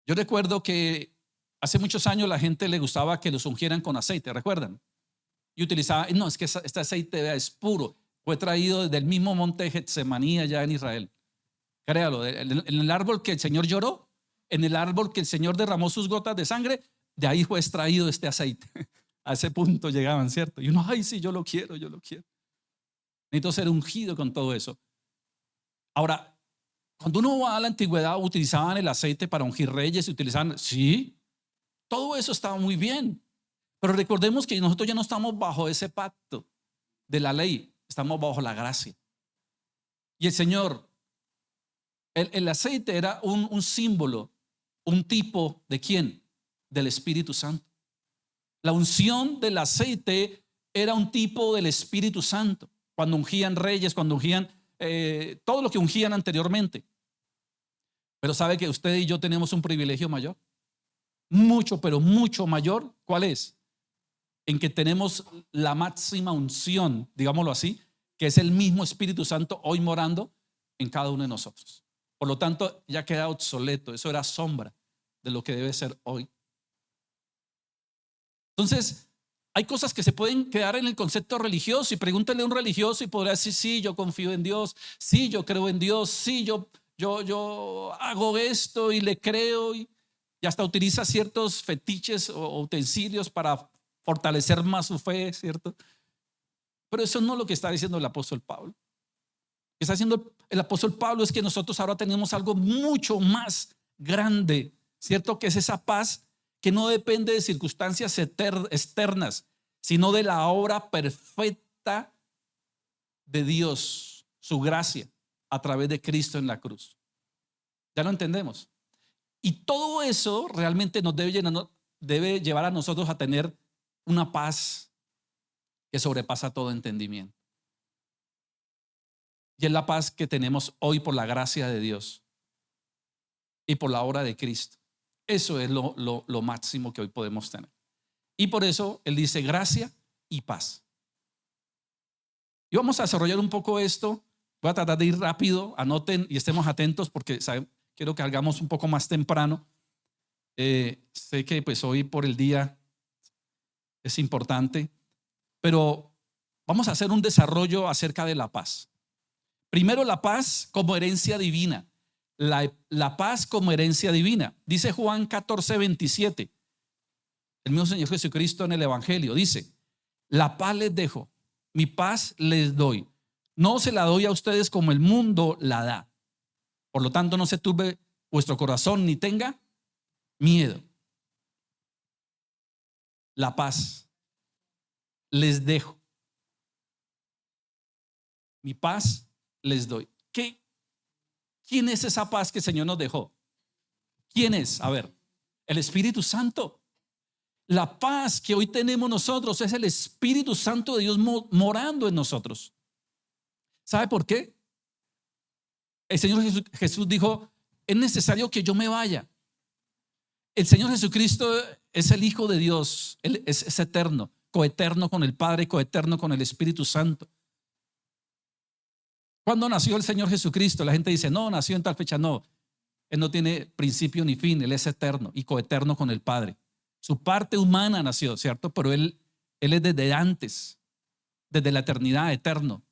yo recuerdo que hace muchos años la gente le gustaba que los ungieran con aceite, ¿recuerdan? Y utilizaba, no, es que este aceite es puro, fue traído desde el mismo monte Getsemaní allá en Israel. Créalo, en el árbol que el Señor lloró, en el árbol que el Señor derramó sus gotas de sangre, de ahí fue extraído este aceite. A ese punto llegaban, ¿cierto? Y uno, ay, sí, yo lo quiero, yo lo quiero. Necesito ser ungido con todo eso. Ahora, cuando uno va a la antigüedad, utilizaban el aceite para ungir reyes, utilizaban, sí, todo eso estaba muy bien. Pero recordemos que nosotros ya no estamos bajo ese pacto de la ley, estamos bajo la gracia. Y el Señor, el aceite era un símbolo, un tipo de ¿quién? Del Espíritu Santo. La unción del aceite era un tipo del Espíritu Santo. Cuando ungían reyes, cuando ungían todo lo que ungían anteriormente. Pero sabe que usted y yo tenemos un privilegio mayor. Mucho, pero mucho mayor. ¿Cuál es? En que tenemos la máxima unción, digámoslo así, que es el mismo Espíritu Santo hoy morando en cada uno de nosotros. Por lo tanto, ya queda obsoleto. Eso era sombra de lo que debe ser hoy. Entonces, hay cosas que se pueden quedar en el concepto religioso, y pregúntale a un religioso y podrá decir, sí, yo confío en Dios, sí, yo creo en Dios, sí, yo hago esto y le creo, y hasta utiliza ciertos fetiches o utensilios para fortalecer más su fe, ¿cierto? Pero eso no es lo que está diciendo el apóstol Pablo. Lo que está diciendo el apóstol Pablo es que nosotros ahora tenemos algo mucho más grande, ¿cierto? Que es esa paz que no depende de circunstancias externas, sino de la obra perfecta de Dios, su gracia, a través de Cristo en la cruz. ¿Ya lo entendemos? Y todo eso realmente nos debe llevar a nosotros a tener una paz que sobrepasa todo entendimiento. Y es la paz que tenemos hoy por la gracia de Dios y por la obra de Cristo. Eso es lo máximo que hoy podemos tener. Y por eso él dice gracia y paz. Y vamos a desarrollar un poco esto. Voy a tratar de ir rápido. Anoten y estemos atentos porque quiero que hagamos un poco más temprano. Sé que pues hoy por el día es importante, pero vamos a hacer un desarrollo acerca de la paz. Primero, la paz como herencia divina. La paz como herencia divina. Dice Juan 14:27. El mismo Señor Jesucristo en el Evangelio dice: la paz les dejo, mi paz les doy. No se la doy a ustedes como el mundo la da. Por lo tanto, no se turbe vuestro corazón ni tenga miedo. La paz les dejo, mi paz les doy. ¿Quién es esa paz que el Señor nos dejó? ¿Quién es? A ver, el Espíritu Santo. La paz que hoy tenemos nosotros es el Espíritu Santo de Dios morando en nosotros. ¿Sabe por qué? El Señor Jesús dijo: es necesario que yo me vaya. El Señor Jesucristo es el Hijo de Dios. Él es eterno, coeterno con el Padre, coeterno con el Espíritu Santo. ¿Cuándo nació el Señor Jesucristo? La gente dice, no, nació en tal fecha. No, Él no tiene principio ni fin. Él es eterno y coeterno con el Padre. Su parte humana nació, ¿cierto? Pero Él es desde antes, desde la eternidad, eterno.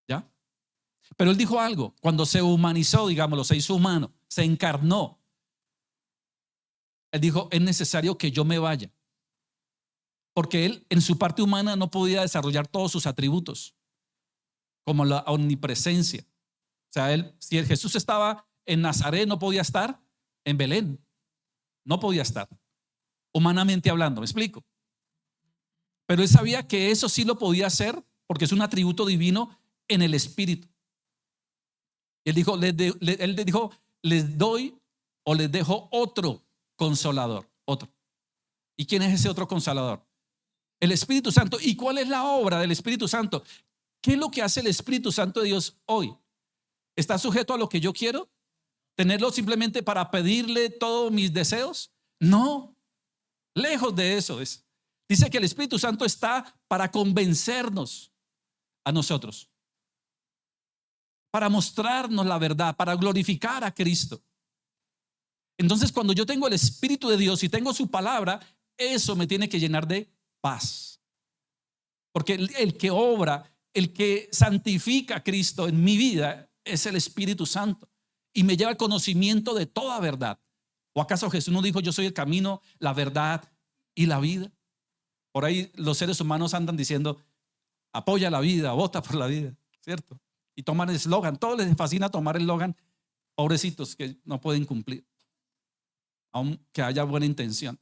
¿Ya? Pero Él dijo algo. Cuando se humanizó, digámoslo, se hizo humano, se encarnó. Él dijo: es necesario que yo me vaya. porque él en su parte humana no podía desarrollar todos sus atributos, como la omnipresencia. O sea, si el Jesús estaba en Nazaret, no podía estar en Belén, no podía estar, humanamente hablando, ¿me explico? Pero él sabía que eso sí lo podía hacer porque es un atributo divino en el Espíritu. Él dijo, les doy o les dejo otro consolador, otro. ¿Y quién es ese otro consolador? El Espíritu Santo. ¿Y cuál es la obra del Espíritu Santo? ¿Qué es lo que hace el Espíritu Santo de Dios hoy? ¿Está sujeto a lo que yo quiero? ¿Tenerlo simplemente para pedirle todos mis deseos? No, lejos de eso es. Dice que el Espíritu Santo está para convencernos a nosotros, para mostrarnos la verdad, para glorificar a Cristo. Entonces, cuando yo tengo el Espíritu de Dios y tengo su palabra, eso me tiene que llenar de paz. Porque el que obra, el que santifica a Cristo en mi vida es el Espíritu Santo y me lleva al conocimiento de toda verdad. ¿O acaso Jesús no dijo: yo soy el camino, la verdad y la vida? Por ahí los seres humanos andan diciendo: apoya la vida, vota por la vida, ¿cierto? Y toman el eslogan, todos les fascina tomar el eslogan, pobrecitos que no pueden cumplir, aunque haya buena intención.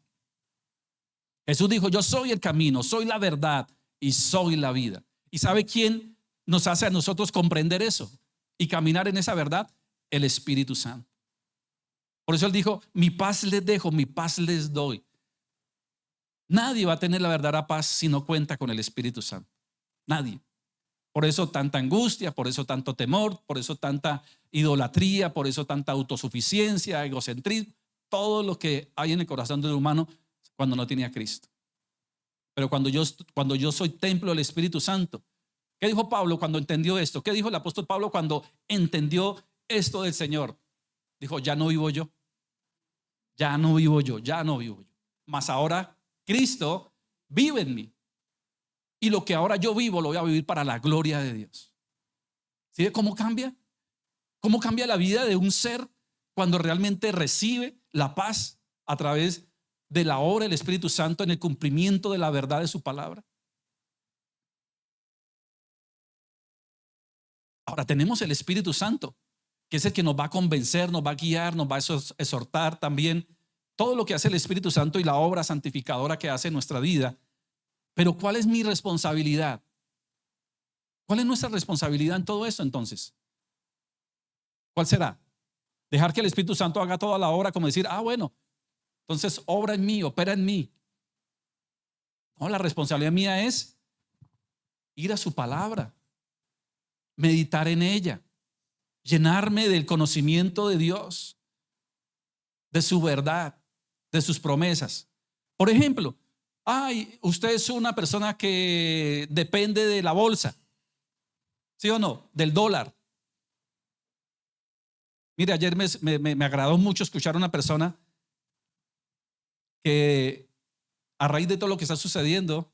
Jesús dijo: yo soy el camino, soy la verdad y soy la vida. ¿Y sabe quién nos hace a nosotros comprender eso y caminar en esa verdad? El Espíritu Santo. Por eso él dijo: mi paz les dejo, mi paz les doy. Nadie va a tener la verdadera paz si no cuenta con el Espíritu Santo. Nadie. Por eso tanta angustia, por eso tanto temor, por eso tanta idolatría, por eso tanta autosuficiencia, egocentrismo, todo lo que hay en el corazón del humano cuando no tiene a Cristo. Pero cuando yo soy templo del Espíritu Santo, ¿qué dijo Pablo cuando entendió esto? ¿Qué dijo el apóstol Pablo cuando entendió esto del Señor? Dijo: ya no vivo yo, ya no vivo yo, ya no vivo yo, mas ahora Cristo vive en mí. Y lo que ahora yo vivo, lo voy a vivir para la gloria de Dios. ¿Sí? ¿Cómo cambia? ¿Cómo cambia la vida de un ser cuando realmente recibe la paz a través de la obra del Espíritu Santo en el cumplimiento de la verdad de su palabra? Ahora tenemos el Espíritu Santo, que es el que nos va a convencer, nos va a guiar, nos va a exhortar también. Todo lo que hace el Espíritu Santo y la obra santificadora que hace en nuestra vida. Pero ¿cuál es mi responsabilidad? ¿Cuál es nuestra responsabilidad en todo esto entonces? ¿Cuál será? Dejar que el Espíritu Santo haga toda la obra, como decir: bueno, entonces obra en mí, opera en mí. No, la responsabilidad mía es ir a su palabra, meditar en ella, llenarme del conocimiento de Dios, de su verdad, de sus promesas. Por ejemplo, usted es una persona que depende de la bolsa, ¿sí o no? Del dólar. Mire, ayer me agradó mucho escuchar a una persona que a raíz de todo lo que está sucediendo,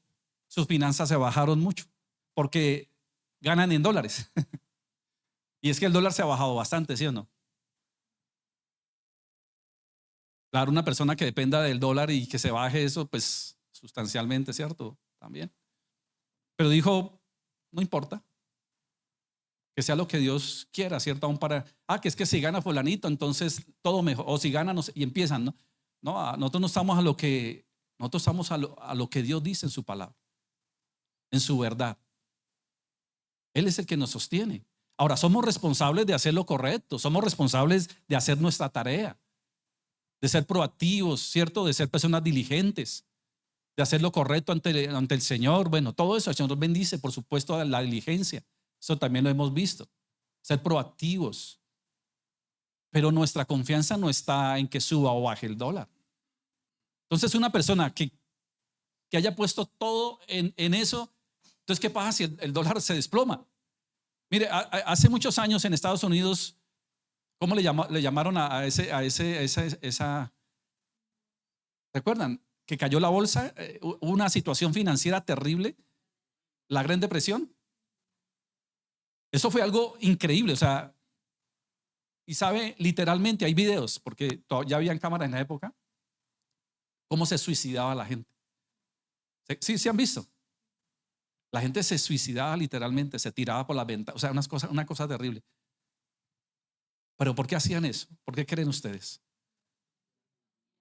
sus finanzas se bajaron mucho porque ganan en dólares. Y es que el dólar se ha bajado bastante, ¿sí o no? Claro, una persona que dependa del dólar y que se baje eso, pues sustancialmente, ¿cierto? También. Pero dijo: no importa, que sea lo que Dios quiera, ¿cierto? Aún para, que es que si gana fulanito, entonces todo mejor, o si gana, no sé, y empiezan, ¿no? No, nosotros no estamos nosotros estamos a lo que Dios dice en su palabra, en su verdad. Él es el que nos sostiene. Ahora, somos responsables de hacer lo correcto, somos responsables de hacer nuestra tarea, de ser proactivos, ¿cierto? De ser personas diligentes, de hacer lo correcto ante el Señor. Bueno, todo eso el Señor nos bendice, por supuesto, la diligencia. Eso también lo hemos visto. Ser proactivos. Pero nuestra confianza no está en que suba o baje el dólar. Entonces, una persona que haya puesto todo en eso, entonces, ¿qué pasa si el dólar se desploma? Mire, hace muchos años en Estados Unidos, ¿cómo le llamaron a esa? ¿Recuerdan? Que cayó la bolsa, una situación financiera terrible, la Gran Depresión. Eso fue algo increíble, o sea, y sabe, literalmente hay videos, porque ya habían cámaras en la época, cómo se suicidaba la gente. Sí, sí han visto. La gente se suicidaba literalmente, se tiraba por la ventana. O sea, una cosa terrible. Pero ¿por qué hacían eso? ¿Por qué creen ustedes?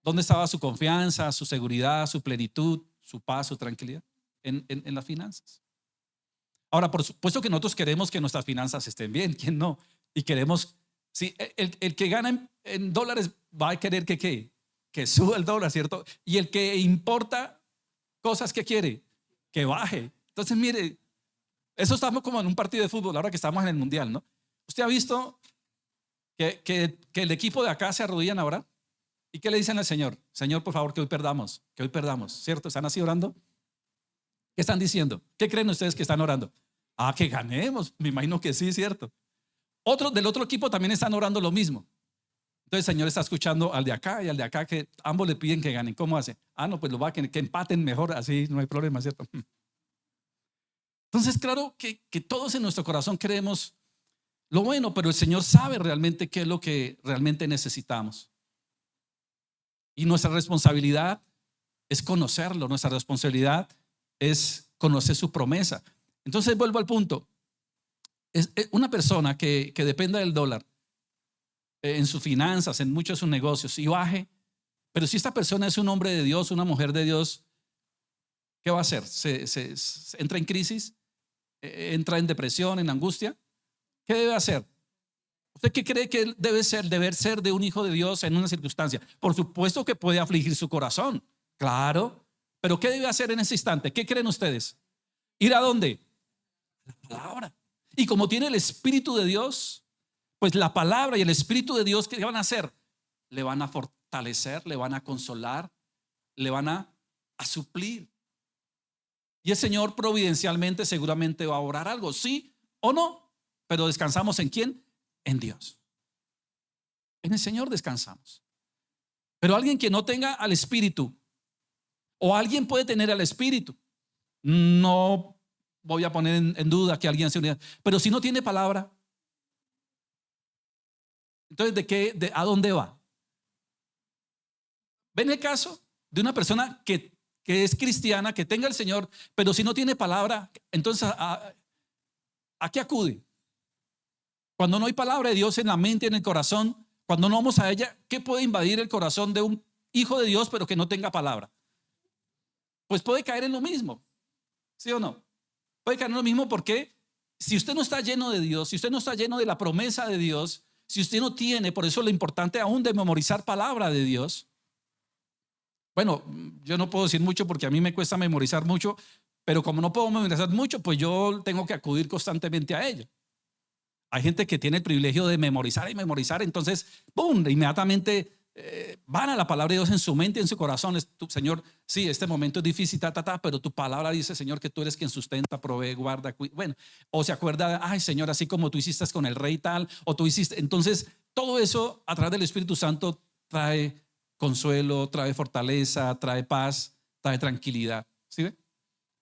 ¿Dónde estaba su confianza, su seguridad, su plenitud, su paz, su tranquilidad? En las finanzas. Ahora, por supuesto que nosotros queremos que nuestras finanzas estén bien. ¿Quién no? Y queremos, sí, el que gana en dólares va a querer que suba el dólar, ¿cierto? Y el que importa cosas que quiere, que baje. Entonces, mire, eso estamos como en un partido de fútbol, ahora que estamos en el mundial, ¿no? ¿Usted ha visto que el equipo de acá se arrodillan ahora? ¿Y qué le dicen al Señor? Señor, por favor, que hoy perdamos, ¿cierto? ¿Están así orando? ¿Qué están diciendo? ¿Qué creen ustedes que están orando? Ah, que ganemos, me imagino que sí, ¿cierto? Otros del otro equipo también están orando lo mismo. Entonces el Señor está escuchando al de acá y al de acá, que ambos le piden que ganen. ¿Cómo hace? Ah, no, pues lo va a que empaten mejor, así no hay problema, ¿cierto? Entonces, claro que todos en nuestro corazón creemos lo bueno, pero el Señor sabe realmente qué es lo que realmente necesitamos. Y nuestra responsabilidad es conocerlo, nuestra responsabilidad es conocer su promesa. Entonces vuelvo al punto. Es una persona que dependa del dólar en sus finanzas, en muchos de sus negocios y baje, pero si esta persona es un hombre de Dios, una mujer de Dios, ¿qué va a hacer? ¿Se entra en crisis? ¿Entra en depresión, en angustia? ¿Qué debe hacer? ¿Usted qué cree que debe ser, deber ser de un hijo de Dios en una circunstancia? Por supuesto que puede afligir su corazón, claro, pero ¿qué debe hacer en ese instante? ¿Qué creen ustedes? ¿Ir a dónde? La palabra. Y como tiene el Espíritu de Dios, pues la palabra y el Espíritu de Dios, ¿qué van a hacer? Le van a fortalecer, le van a consolar, le van a suplir. Y el Señor providencialmente seguramente va a orar algo, sí o no, pero descansamos ¿en quién? En Dios. En el Señor descansamos. Pero alguien que no tenga al Espíritu, o alguien puede tener al Espíritu, no voy a poner en duda que alguien se unida, pero si no tiene palabra, entonces ¿a dónde va? ¿Ven el caso de una persona que es cristiana, que tenga al Señor, pero si no tiene palabra, entonces ¿a qué acude? Cuando no hay palabra de Dios en la mente, en el corazón, cuando no vamos a ella, ¿qué puede invadir el corazón de un hijo de Dios pero que no tenga palabra? Pues puede caer en lo mismo, ¿sí o no? Puede caer en lo mismo porque si usted no está lleno de Dios, si usted no está lleno de la promesa de Dios, si usted no tiene, por eso lo importante aún de memorizar palabra de Dios. Bueno, yo no puedo decir mucho porque a mí me cuesta memorizar mucho, pero como no puedo memorizar mucho, pues yo tengo que acudir constantemente a ella. Hay gente que tiene el privilegio de memorizar y memorizar, entonces, ¡pum!, inmediatamente van a la palabra de Dios en su mente y en su corazón. Señor, sí, este momento es difícil, pero tu palabra dice, Señor, que tú eres quien sustenta, provee, guarda, bueno, o se acuerda, ay, Señor, así como tú hiciste con el rey tal, o tú hiciste, entonces, todo eso a través del Espíritu Santo trae consuelo, trae fortaleza, trae paz, trae tranquilidad, ¿sí ve?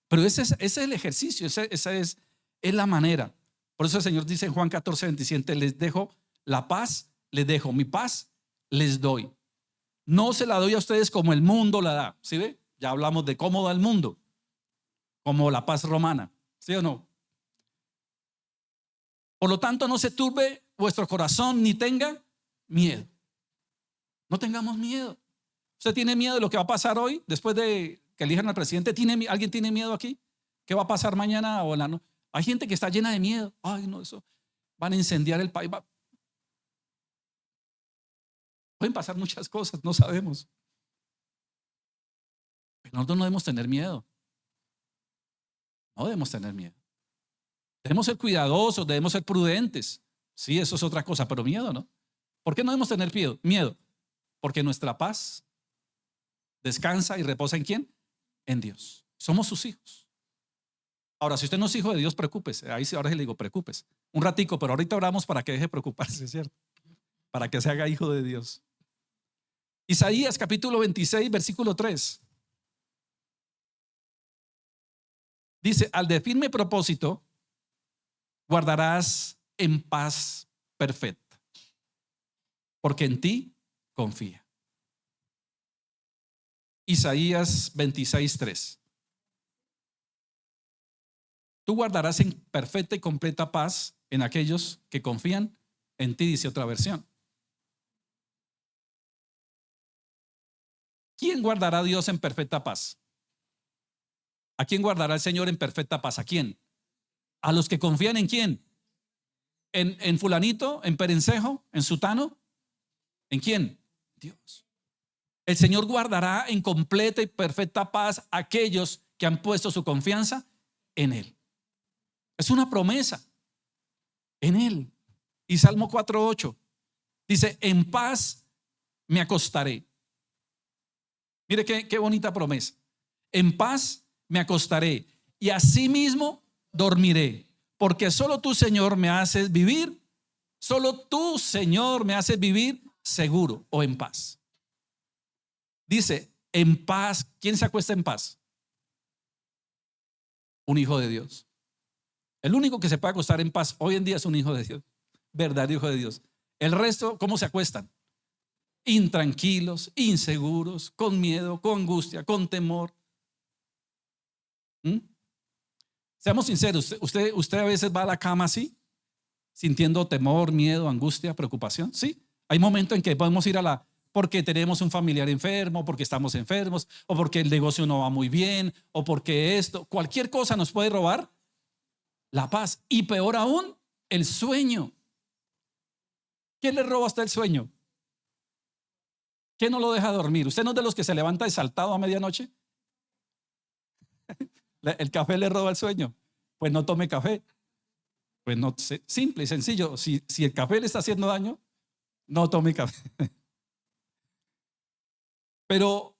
Pero ese es el ejercicio, esa es la manera. Por eso el Señor dice en Juan 14:27, les dejo la paz, les dejo mi paz, les doy. No se la doy a ustedes como el mundo la da, ¿sí ve? Ya hablamos de cómo da el mundo, como la paz romana, ¿sí o no? Por lo tanto, no se turbe vuestro corazón ni tenga miedo. No tengamos miedo. ¿Usted tiene miedo de lo que va a pasar hoy después de que elijan al presidente? ¿Alguien tiene miedo aquí? ¿Qué va a pasar mañana o la no? Hay gente que está llena de miedo. Ay, no, eso van a incendiar el país. Pueden pasar muchas cosas, no sabemos. Pero nosotros no debemos tener miedo. No debemos tener miedo. Debemos ser cuidadosos, debemos ser prudentes. Sí, eso es otra cosa, pero miedo no. ¿Por qué no debemos tener miedo? Miedo. Porque nuestra paz descansa y reposa ¿en quién? En Dios. Somos sus hijos. Ahora, si usted no es hijo de Dios, preocúpese. Ahí sí, ahora sí le digo, preocúpese. Un ratico, pero ahorita oramos para que deje de preocuparse, ¿cierto? Para que se haga hijo de Dios. Isaías capítulo 26, versículo 3. Dice, al de firme propósito, guardarás en paz perfecta, porque en ti confía. Isaías 26, 3. Tú guardarás en perfecta y completa paz en aquellos que confían en ti, dice otra versión. ¿Quién guardará a Dios en perfecta paz? ¿A quién guardará el Señor en perfecta paz? ¿A quién? A los que confían en quién. ¿En fulanito? ¿En perencejo? ¿En sutano? ¿En quién? Dios. El Señor guardará en completa y perfecta paz a aquellos que han puesto su confianza en Él. Es una promesa en Él. Y Salmo 4:8 dice: en paz me acostaré. Mire qué bonita promesa. En paz me acostaré y asimismo dormiré, porque solo tú, Señor, me haces vivir, solo tú, Señor, me haces vivir seguro o en paz. Dice, en paz. ¿Quién se acuesta en paz? Un hijo de Dios. El único que se puede acostar en paz hoy en día es un hijo de Dios, verdadero hijo de Dios. El resto, ¿cómo se acuestan? Intranquilos, inseguros, con miedo, con angustia, con temor. ¿Mm? Seamos sinceros, usted a veces va a la cama así, sintiendo temor, miedo, angustia, preocupación. Sí, hay momentos en que podemos ir porque tenemos un familiar enfermo, porque estamos enfermos, o porque el negocio no va muy bien, o porque cualquier cosa nos puede robar la paz. Y peor aún, el sueño. ¿Quién le roba a usted el sueño? ¿Qué no lo deja dormir? ¿Usted no es de los que se levanta exaltado a medianoche? ¿El café le roba el sueño? Pues no tome café. Pues no, simple y sencillo. Si el café le está haciendo daño, no tome café. Pero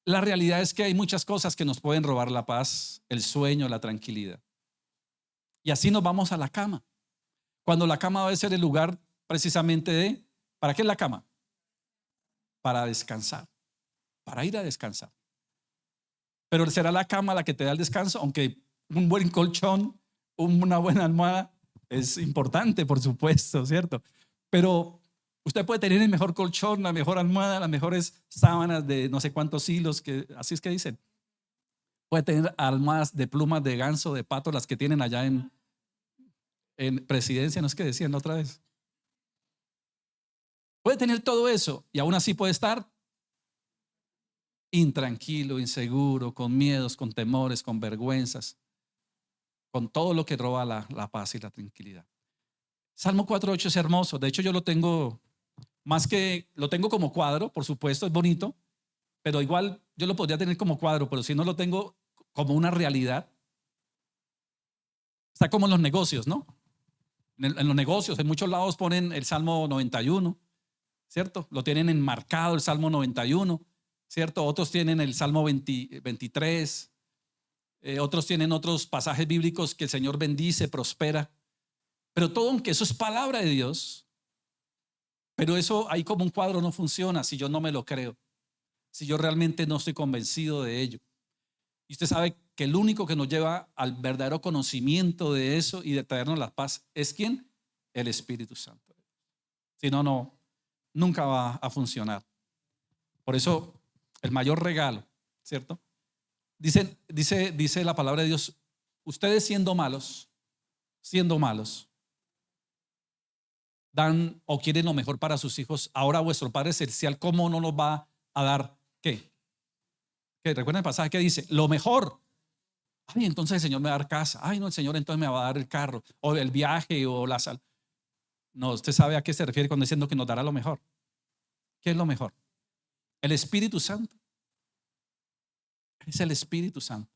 la realidad es que hay muchas cosas que nos pueden robar la paz, el sueño, la tranquilidad. Y así nos vamos a la cama. Cuando la cama debe ser el lugar precisamente ¿para qué es la cama? Para descansar, para ir a descansar. Pero será la cama la que te da el descanso, aunque un buen colchón, una buena almohada es importante, por supuesto, ¿cierto? Pero usted puede tener el mejor colchón, la mejor almohada, las mejores sábanas de no sé cuántos hilos, así es que dicen. Puede tener almohadas de plumas de ganso, de pato, las que tienen allá en Presidencia, ¿no es que decían la otra vez? Puede tener todo eso y aún así puede estar intranquilo, inseguro, con miedos, con temores, con vergüenzas, con todo lo que roba la paz y la tranquilidad. Salmo 4:8 es hermoso. De hecho, yo lo tengo lo tengo como cuadro, por supuesto, es bonito, pero igual yo lo podría tener como cuadro, pero si no lo tengo como una realidad, está como en los negocios, ¿no? En los negocios, en muchos lados ponen el Salmo 91, ¿cierto? Lo tienen enmarcado el Salmo 91, ¿cierto? Otros tienen el Salmo 23, otros tienen otros pasajes bíblicos que el Señor bendice, prospera. Pero todo, aunque eso es palabra de Dios, pero eso ahí como un cuadro no funciona si yo no me lo creo, si yo realmente no estoy convencido de ello. Y usted sabe que el único que nos lleva al verdadero conocimiento de eso y de traernos la paz es ¿quién? El Espíritu Santo. Si no, nunca va a funcionar. Por eso el mayor regalo, ¿cierto? Dice la palabra de Dios: ustedes siendo malos, dan o quieren lo mejor para sus hijos. Ahora vuestro Padre Celestial, ¿cómo no nos va a dar qué? ¿Recuerdan el pasaje que dice? Lo mejor. Ay, entonces el Señor me va a dar casa. Ay, no, el Señor entonces me va a dar el carro o el viaje o la sal. No, usted sabe a qué se refiere cuando diciendo que nos dará lo mejor. ¿Qué es lo mejor? El Espíritu Santo. Es el Espíritu Santo.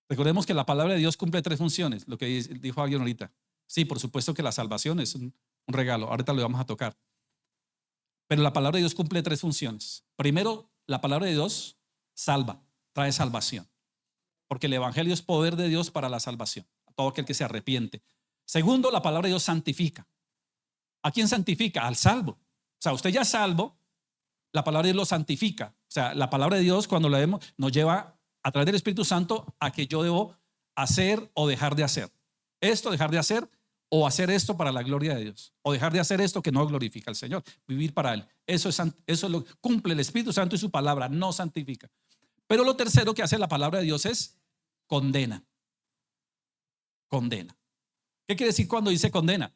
Recordemos que la palabra de Dios cumple 3 funciones, lo que dijo alguien ahorita. Sí, por supuesto que la salvación es un regalo, ahorita lo vamos a tocar. Pero la palabra de Dios cumple 3 funciones. Primero, la palabra de Dios salva, trae salvación. Porque el evangelio es poder de Dios para la salvación, a todo aquel que se arrepiente. Segundo, la palabra de Dios santifica. ¿A quién santifica? Al salvo. O sea, usted ya es salvo, la palabra de Dios lo santifica. O sea, la palabra de Dios, cuando la vemos, nos lleva a través del Espíritu Santo a que yo debo hacer o dejar de hacer. Esto, dejar de hacer, o hacer esto para la gloria de Dios, o dejar de hacer esto que no glorifica al Señor, vivir para Él. Eso lo cumple el Espíritu Santo y su palabra, no santifica. Pero lo tercero que hace la palabra de Dios es condena. condena. ¿Qué quiere decir cuando dice condena?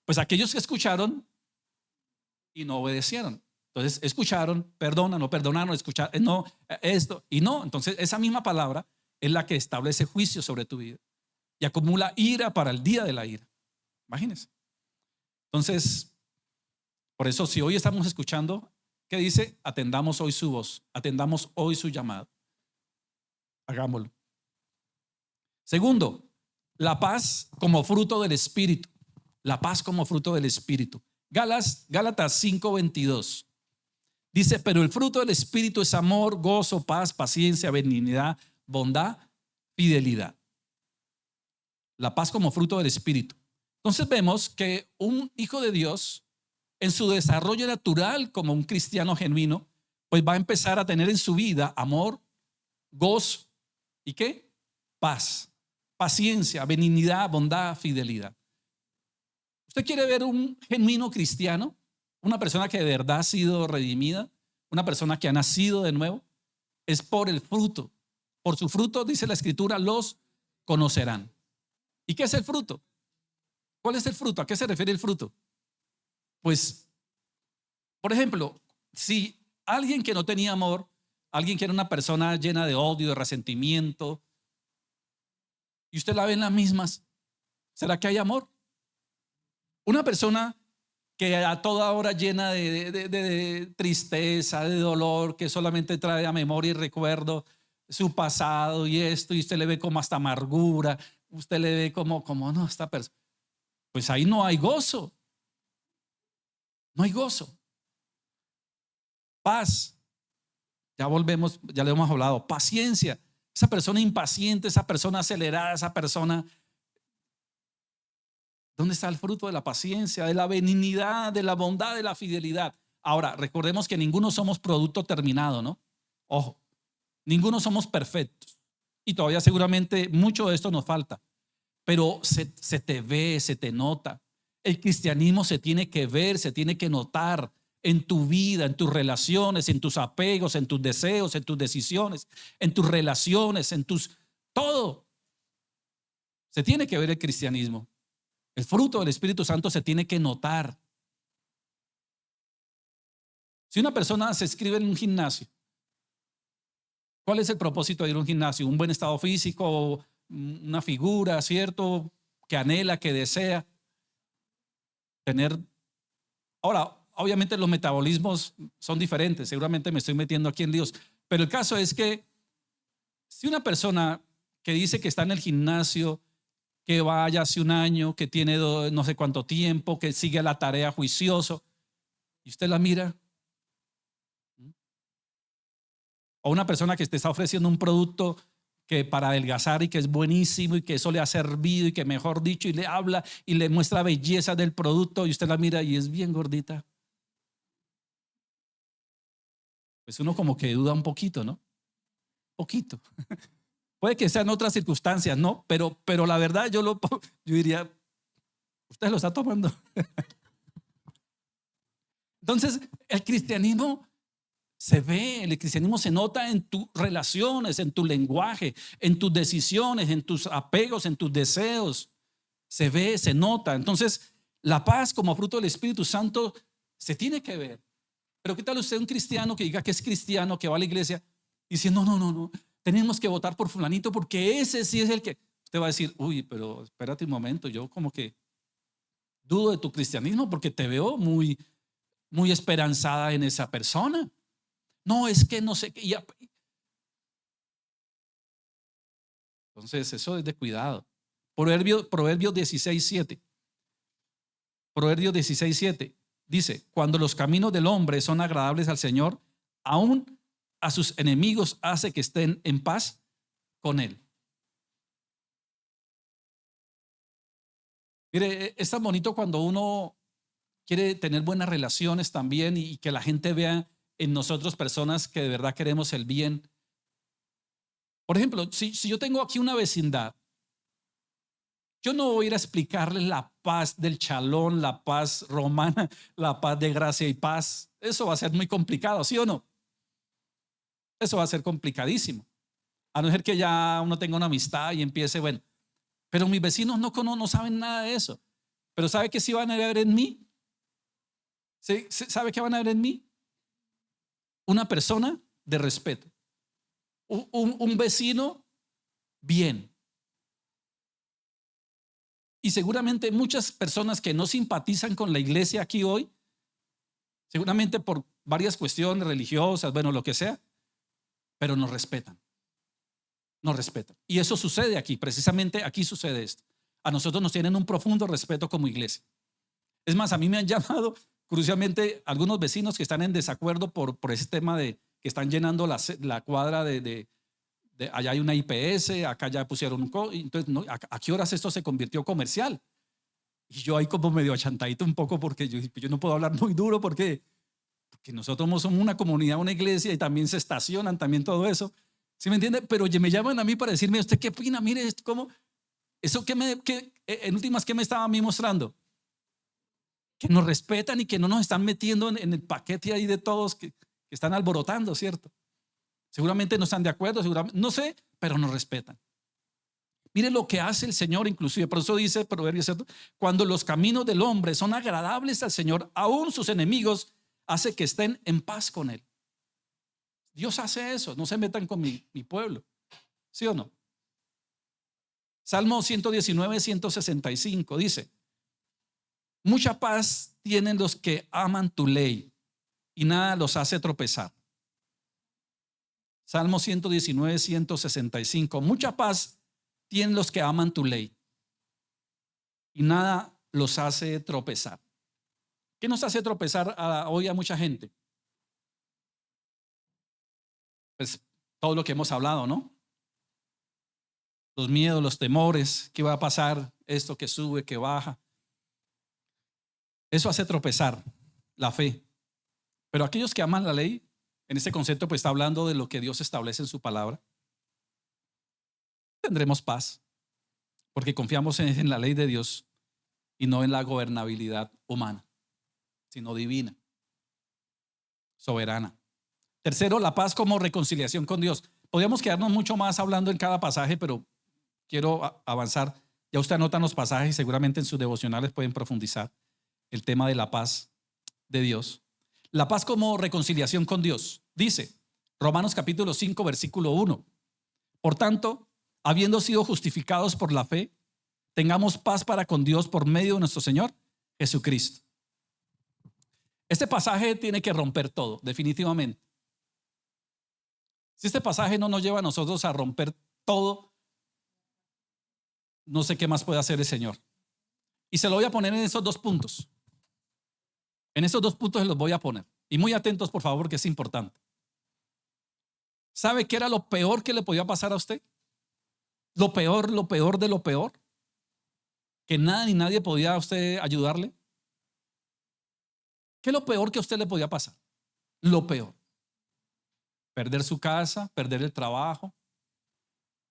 Pues aquellos que escucharon y no obedecieron. Entonces escucharon, perdonan, no perdonaron, escucharon, no, esto y no. Entonces esa misma palabra es la que establece juicio sobre tu vida y acumula ira para el día de la ira. Imagínense. Entonces, por eso si hoy estamos escuchando, ¿qué dice? Atendamos hoy su voz, atendamos hoy su llamado. Hagámoslo. Segundo, la paz como fruto del Espíritu. La paz como fruto del Espíritu. Gálatas 5:22. Dice, pero el fruto del Espíritu es amor, gozo, paz, paciencia, benignidad, bondad, fidelidad. La paz como fruto del Espíritu. Entonces vemos que un hijo de Dios, en su desarrollo natural como un cristiano genuino, pues va a empezar a tener en su vida amor, gozo y ¿qué? Paz, paciencia, benignidad, bondad, fidelidad. ¿Usted quiere ver un genuino cristiano? Una persona que de verdad ha sido redimida, una persona que ha nacido de nuevo, es por el fruto. Por su fruto, dice la Escritura, los conocerán. ¿Y qué es el fruto? ¿Cuál es el fruto? ¿A qué se refiere el fruto? Pues, por ejemplo, si alguien que no tenía amor, alguien que era una persona llena de odio, de resentimiento, y usted la ve en las mismas, ¿será que hay amor? Una persona que a toda hora llena de tristeza, de dolor, que solamente trae a memoria y recuerdo su pasado y esto, y usted le ve como hasta amargura, usted le ve como no, esta persona, pues ahí no hay gozo, no hay gozo. Paz, ya volvemos, ya le hemos hablado, paciencia, esa persona impaciente, esa persona acelerada, esa persona. ¿Dónde está el fruto de la paciencia, de la benignidad, de la bondad, de la fidelidad? Ahora, recordemos que ninguno somos producto terminado, ¿no? Ojo, ninguno somos perfectos. Y todavía seguramente mucho de esto nos falta. Pero se te ve, se te nota. El cristianismo se tiene que ver, se tiene que notar en tu vida, en tus relaciones, en tus apegos, en tus deseos, en tus decisiones, en tus relaciones, en tus... Todo. Se tiene que ver el cristianismo. El fruto del Espíritu Santo se tiene que notar. Si una persona se inscribe en un gimnasio, ¿cuál es el propósito de ir a un gimnasio? Un buen estado físico, una figura, ¿cierto? Que anhela, que desea tener. Ahora, obviamente los metabolismos son diferentes, seguramente me estoy metiendo aquí en líos, pero el caso es que si una persona que dice que está en el gimnasio, que vaya hace un año, que tiene no sé cuánto tiempo, que sigue la tarea juicioso, y usted la mira, o una persona que te está ofreciendo un producto que para adelgazar y que es buenísimo y que eso le ha servido y que mejor dicho y le habla y le muestra belleza del producto y usted la mira y es bien gordita, pues uno como que duda un poquito, ¿no? Poquito. Puede que sean otras circunstancias, ¿no? Pero la verdad yo diría, usted lo está tomando. Entonces, el cristianismo se ve, el cristianismo se nota en tus relaciones, en tu lenguaje, en tus decisiones, en tus apegos, en tus deseos. Se ve, se nota. Entonces, la paz como fruto del Espíritu Santo se tiene que ver. Pero ¿qué tal usted un cristiano que diga que es cristiano, que va a la iglesia, y dice, no, tenemos que votar por fulanito porque ese sí es el que... Usted va a decir, uy, pero espérate un momento, yo como que dudo de tu cristianismo porque te veo muy, muy esperanzada en esa persona. No, es que no sé qué. Entonces, eso es de cuidado. Proverbios 16:7. Proverbios 16:7 dice, cuando los caminos del hombre son agradables al Señor, aún a sus enemigos hace que estén en paz con él. Mire, es tan bonito cuando uno quiere tener buenas relaciones también y que la gente vea en nosotros personas que de verdad queremos el bien. Por ejemplo, si yo tengo aquí una vecindad, yo no voy a ir a explicarles la paz del Chalón, la paz romana, la paz de gracia y paz. Eso va a ser muy complicado, ¿sí o no? Eso va a ser complicadísimo. A no ser que ya uno tenga una amistad y empiece, bueno. Pero mis vecinos no saben nada de eso. Pero ¿sabe qué sí van a ver en mí? ¿Sabe qué van a ver en mí? Una persona de respeto. Un vecino bien. Y seguramente muchas personas que no simpatizan con la iglesia aquí hoy, seguramente por varias cuestiones religiosas, bueno, lo que sea, pero nos respetan. Nos respetan. Y eso sucede aquí, precisamente aquí sucede esto. A nosotros nos tienen un profundo respeto como iglesia. Es más, a mí me han llamado, crucialmente, algunos vecinos que están en desacuerdo por ese tema de que están llenando la cuadra de allá hay una IPS, acá ya pusieron entonces, ¿no? ¿A qué horas esto se convirtió comercial? Y yo ahí como medio achantadito un poco porque yo no puedo hablar muy duro porque nosotros somos una comunidad, una iglesia y también se estacionan, también todo eso. ¿Sí me entiende? Pero me llaman a mí para decirme, ¿usted qué opina? Mire, ¿cómo? Eso en últimas, ¿qué me estaba a mí mostrando? Que nos respetan y que no nos están metiendo en el paquete ahí de todos que están alborotando, ¿cierto? Seguramente no están de acuerdo, seguramente, no sé, pero nos respetan. Mire lo que hace el Señor, inclusive, por eso dice Proverbios, ¿cierto? Cuando los caminos del hombre son agradables al Señor, aún sus enemigos hace que estén en paz con Él. Dios hace eso, no se metan con mi pueblo, ¿sí o no? Salmo 119, 165 dice, mucha paz tienen los que aman tu ley y nada los hace tropezar. Salmo 119, 165. Mucha paz tienen los que aman tu ley y nada los hace tropezar. ¿Qué nos hace tropezar hoy a mucha gente? Pues todo lo que hemos hablado, ¿no? Los miedos, los temores, ¿qué va a pasar? Esto que sube, que baja. Eso hace tropezar la fe. Pero aquellos que aman la ley, en este concepto pues está hablando de lo que Dios establece en su palabra. Tendremos paz, porque confiamos en la ley de Dios y no en la gobernabilidad humana, sino divina, soberana. Tercero, la paz como reconciliación con Dios. Podríamos quedarnos mucho más hablando en cada pasaje, pero quiero avanzar. Ya usted anota los pasajes y seguramente en sus devocionales pueden profundizar el tema de la paz de Dios. La paz como reconciliación con Dios. Dice Romanos capítulo 5, versículo 1. Por tanto, habiendo sido justificados por la fe, tengamos paz para con Dios por medio de nuestro Señor Jesucristo. Este pasaje tiene que romper todo, definitivamente. Si este pasaje no nos lleva a nosotros a romper todo, no sé qué más puede hacer el Señor. Y se lo voy a poner en esos dos puntos. En esos dos puntos se los voy a poner. Y muy atentos, por favor, que es importante. ¿Sabe qué era lo peor que le podía pasar a usted? Lo peor de lo peor. Que nada ni nadie podía a usted ayudarle. ¿Qué es lo peor que a usted le podía pasar? Lo peor. Perder su casa, perder el trabajo,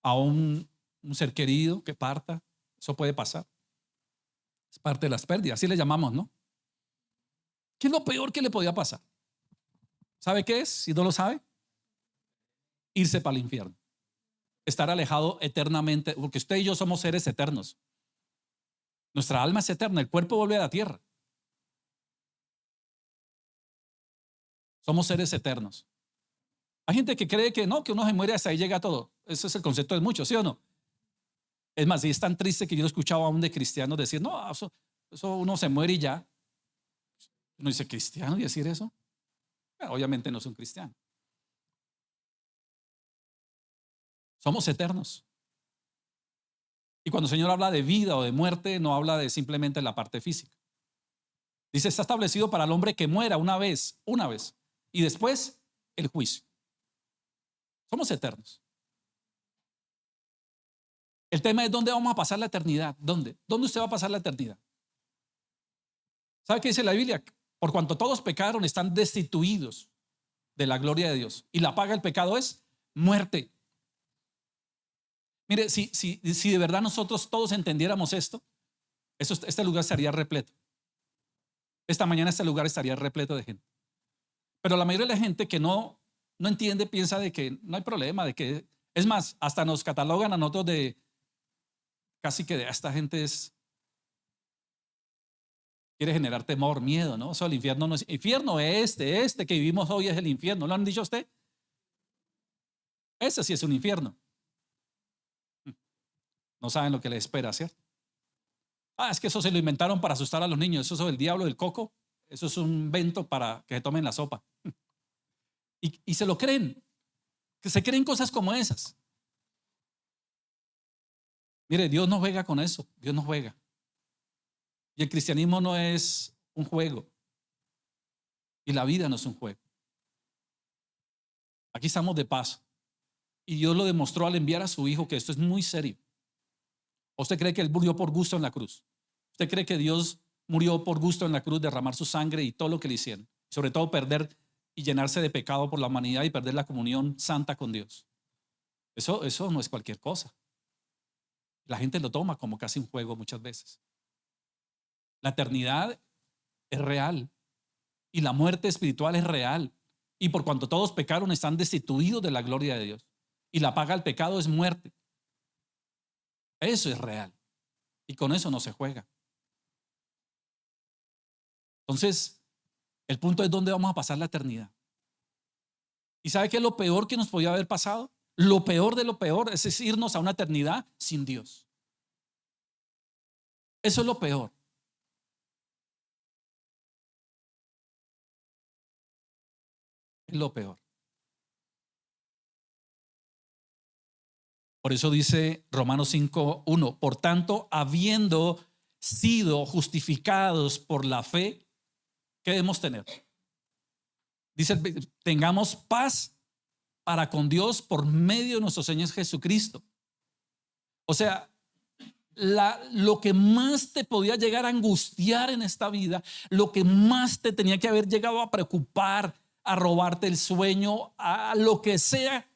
a un ser querido que parta. Eso puede pasar. Es parte de las pérdidas, así le llamamos, ¿no? ¿Qué es lo peor que le podía pasar? ¿Sabe qué es? Si no lo sabe, irse para el infierno. Estar alejado eternamente, porque usted y yo somos seres eternos. Nuestra alma es eterna, el cuerpo vuelve a la tierra. Somos seres eternos. Hay gente que cree que no, que uno se muere hasta ahí llega todo. Ese es el concepto de muchos, ¿sí o no? Es más, y es tan triste que yo he escuchado aún de cristianos decir, no, eso uno se muere y ya. Uno dice, ¿cristiano y decir eso? Bueno, obviamente no es un cristiano. Somos eternos. Y cuando el Señor habla de vida o de muerte, no habla de simplemente la parte física. Dice, está establecido para el hombre que muera una vez, y después el juicio. Somos eternos. El tema es dónde vamos a pasar la eternidad. ¿Dónde? ¿Dónde usted va a pasar la eternidad? ¿Sabe qué dice la Biblia? Por cuanto todos pecaron, están destituidos de la gloria de Dios. Y la paga del pecado es muerte. Mire, si de verdad nosotros todos entendiéramos esto, este lugar estaría repleto. Esta mañana este lugar estaría repleto de gente. Pero la mayoría de la gente que no entiende piensa de que no hay problema, de que, es más, hasta nos catalogan a nosotros de casi que a esta gente quiere generar temor, miedo, ¿no? Eso el infierno no es, infierno es este que vivimos hoy es el infierno. ¿Lo han dicho a usted? Ese sí es un infierno. No saben lo que les espera, ¿cierto? Es que eso se lo inventaron para asustar a los niños. Eso es el diablo del coco. Eso es un invento para que se tomen la sopa. Y se lo creen. Que se creen cosas como esas. Mire, Dios no juega con eso. Dios no juega. Y el cristianismo no es un juego. Y la vida no es un juego. Aquí estamos de paso. Y Dios lo demostró al enviar a su hijo que esto es muy serio. ¿O usted cree que él murió por gusto en la cruz? ¿Usted cree que Dios murió por gusto en la cruz, derramar su sangre y todo lo que le hicieron? Sobre todo perder y llenarse de pecado por la humanidad y perder la comunión santa con Dios. Eso no es cualquier cosa. La gente lo toma como casi un juego muchas veces. La eternidad es real y la muerte espiritual es real. Y por cuanto todos pecaron, están destituidos de la gloria de Dios. Y la paga del pecado es muerte. Eso es real. Y con eso no se juega. Entonces, el punto es dónde vamos a pasar la eternidad. ¿Y sabe qué es lo peor que nos podía haber pasado? Lo peor de lo peor es irnos a una eternidad sin Dios. Eso es lo peor. Es lo peor. Por eso dice Romanos 5:1, por tanto, habiendo sido justificados por la fe, ¿qué debemos tener? Dice, tengamos paz para con Dios por medio de nuestro Señor Jesucristo. O sea, lo que más te podía llegar a angustiar en esta vida, lo que más te tenía que haber llegado a preocupar, a robarte el sueño, a lo que sea,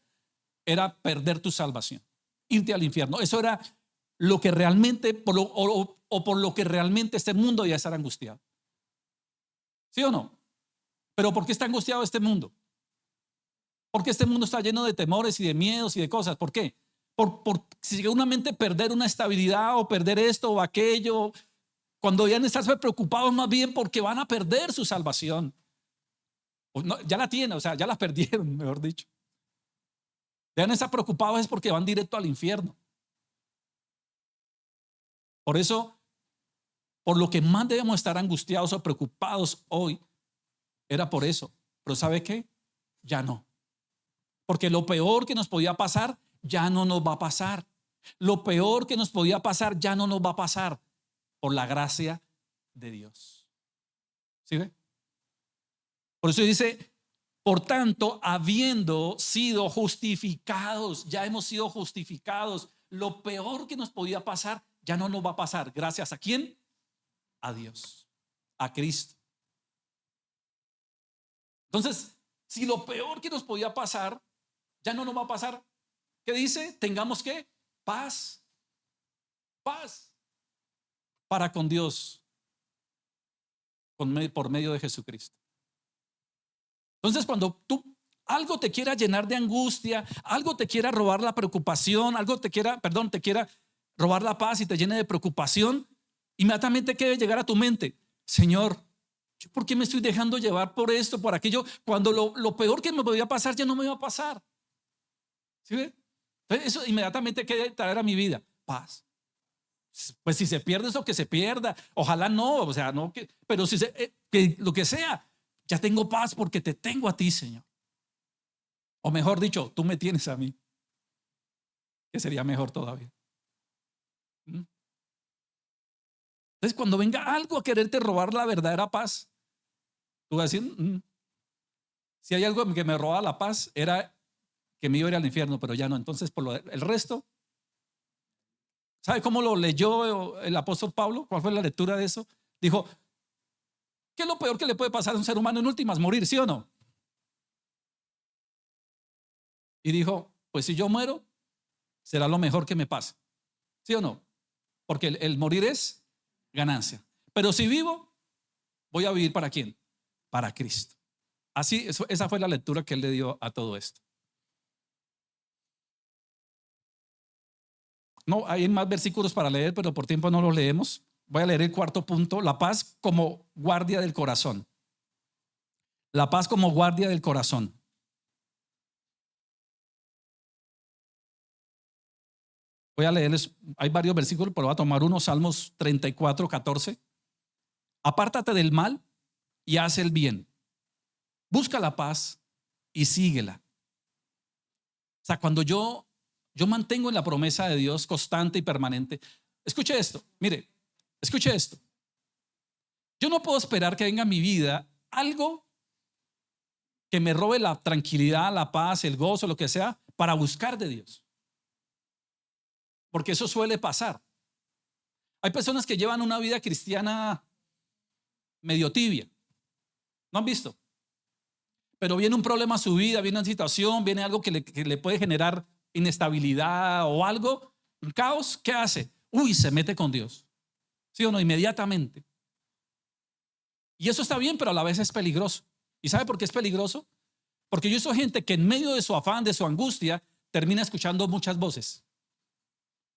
era perder tu salvación, irte al infierno. Eso era lo que realmente, por lo que realmente este mundo ya estar angustiado. ¿Sí o no? Pero ¿por qué está angustiado este mundo? Porque este mundo está lleno de temores y de miedos y de cosas. ¿Por qué? Por si llega una mente perder una estabilidad o perder esto o aquello, cuando deben estarse preocupados más bien porque van a perder su salvación. No, ya la tienen, o sea, ya la perdieron, mejor dicho. Deben estar preocupados es porque van directo al infierno. Por eso, por lo que más debemos estar angustiados o preocupados hoy, era por eso. Pero ¿sabe qué? Ya no. Porque lo peor que nos podía pasar, ya no nos va a pasar. Lo peor que nos podía pasar, ya no nos va a pasar por la gracia de Dios. ¿Sí ve? Por eso dice, por tanto, habiendo sido justificados, ya hemos sido justificados. Lo peor que nos podía pasar, ya no nos va a pasar. ¿Gracias a quién? A Dios, a Cristo. Entonces, si lo peor que nos podía pasar, ya no nos va a pasar, ¿qué dice? Tengamos que paz, paz para con Dios por medio de Jesucristo. Entonces, cuando algo te quiera llenar de angustia, algo te quiera robar la preocupación, algo te quiera robar la paz y te llene de preocupación, inmediatamente ¿qué debe llegar a tu mente? Señor, ¿yo por qué me estoy dejando llevar por esto, por aquello, cuando lo peor que me podía pasar ya no me iba a pasar? ¿Sí ve? Entonces, eso inmediatamente ¿qué debe traer a mi vida? Paz. Pues si se pierde eso, que se pierda. Ojalá no, o sea, no, pero si que lo que sea, ya tengo paz porque te tengo a ti, Señor. O mejor dicho, tú me tienes a mí, que sería mejor todavía. Entonces, cuando venga algo a quererte robar la verdadera paz, tú vas a decir, si hay algo que me roba la paz, era que me iba a ir al infierno, pero ya no. Entonces, el resto, ¿sabe cómo lo leyó el apóstol Pablo? ¿Cuál fue la lectura de eso? Dijo, ¿qué es lo peor que le puede pasar a un ser humano en últimas? Morir, ¿sí o no? Y dijo, pues si yo muero, será lo mejor que me pase, ¿sí o no? Porque el morir es ganancia. Pero si vivo, voy a vivir ¿para quién? Para Cristo. Así, esa fue la lectura que él le dio a todo esto. No, hay más versículos para leer, pero por tiempo no los leemos. Voy a leer el cuarto punto, la paz como guardia del corazón. La paz como guardia del corazón. Voy a leerles, hay varios versículos, pero voy a tomar uno, Salmos 34, 14. Apártate del mal y haz el bien. Busca la paz y síguela. O sea, cuando yo mantengo en la promesa de Dios constante y permanente. Escuche esto, mire, escuche esto. Yo no puedo esperar que venga a mi vida algo que me robe la tranquilidad, la paz, el gozo, lo que sea, para buscar de Dios. Porque eso suele pasar. Hay personas que llevan una vida cristiana medio tibia. ¿No han visto? Pero viene un problema a su vida, viene una situación, viene algo que le puede generar inestabilidad o algo, un caos. ¿Qué hace? Uy, se mete con Dios. ¿Sí o no? Inmediatamente. Y eso está bien, pero a la vez es peligroso. ¿Y sabe por qué es peligroso? Porque yo soy gente que en medio de su afán, de su angustia, termina escuchando muchas voces.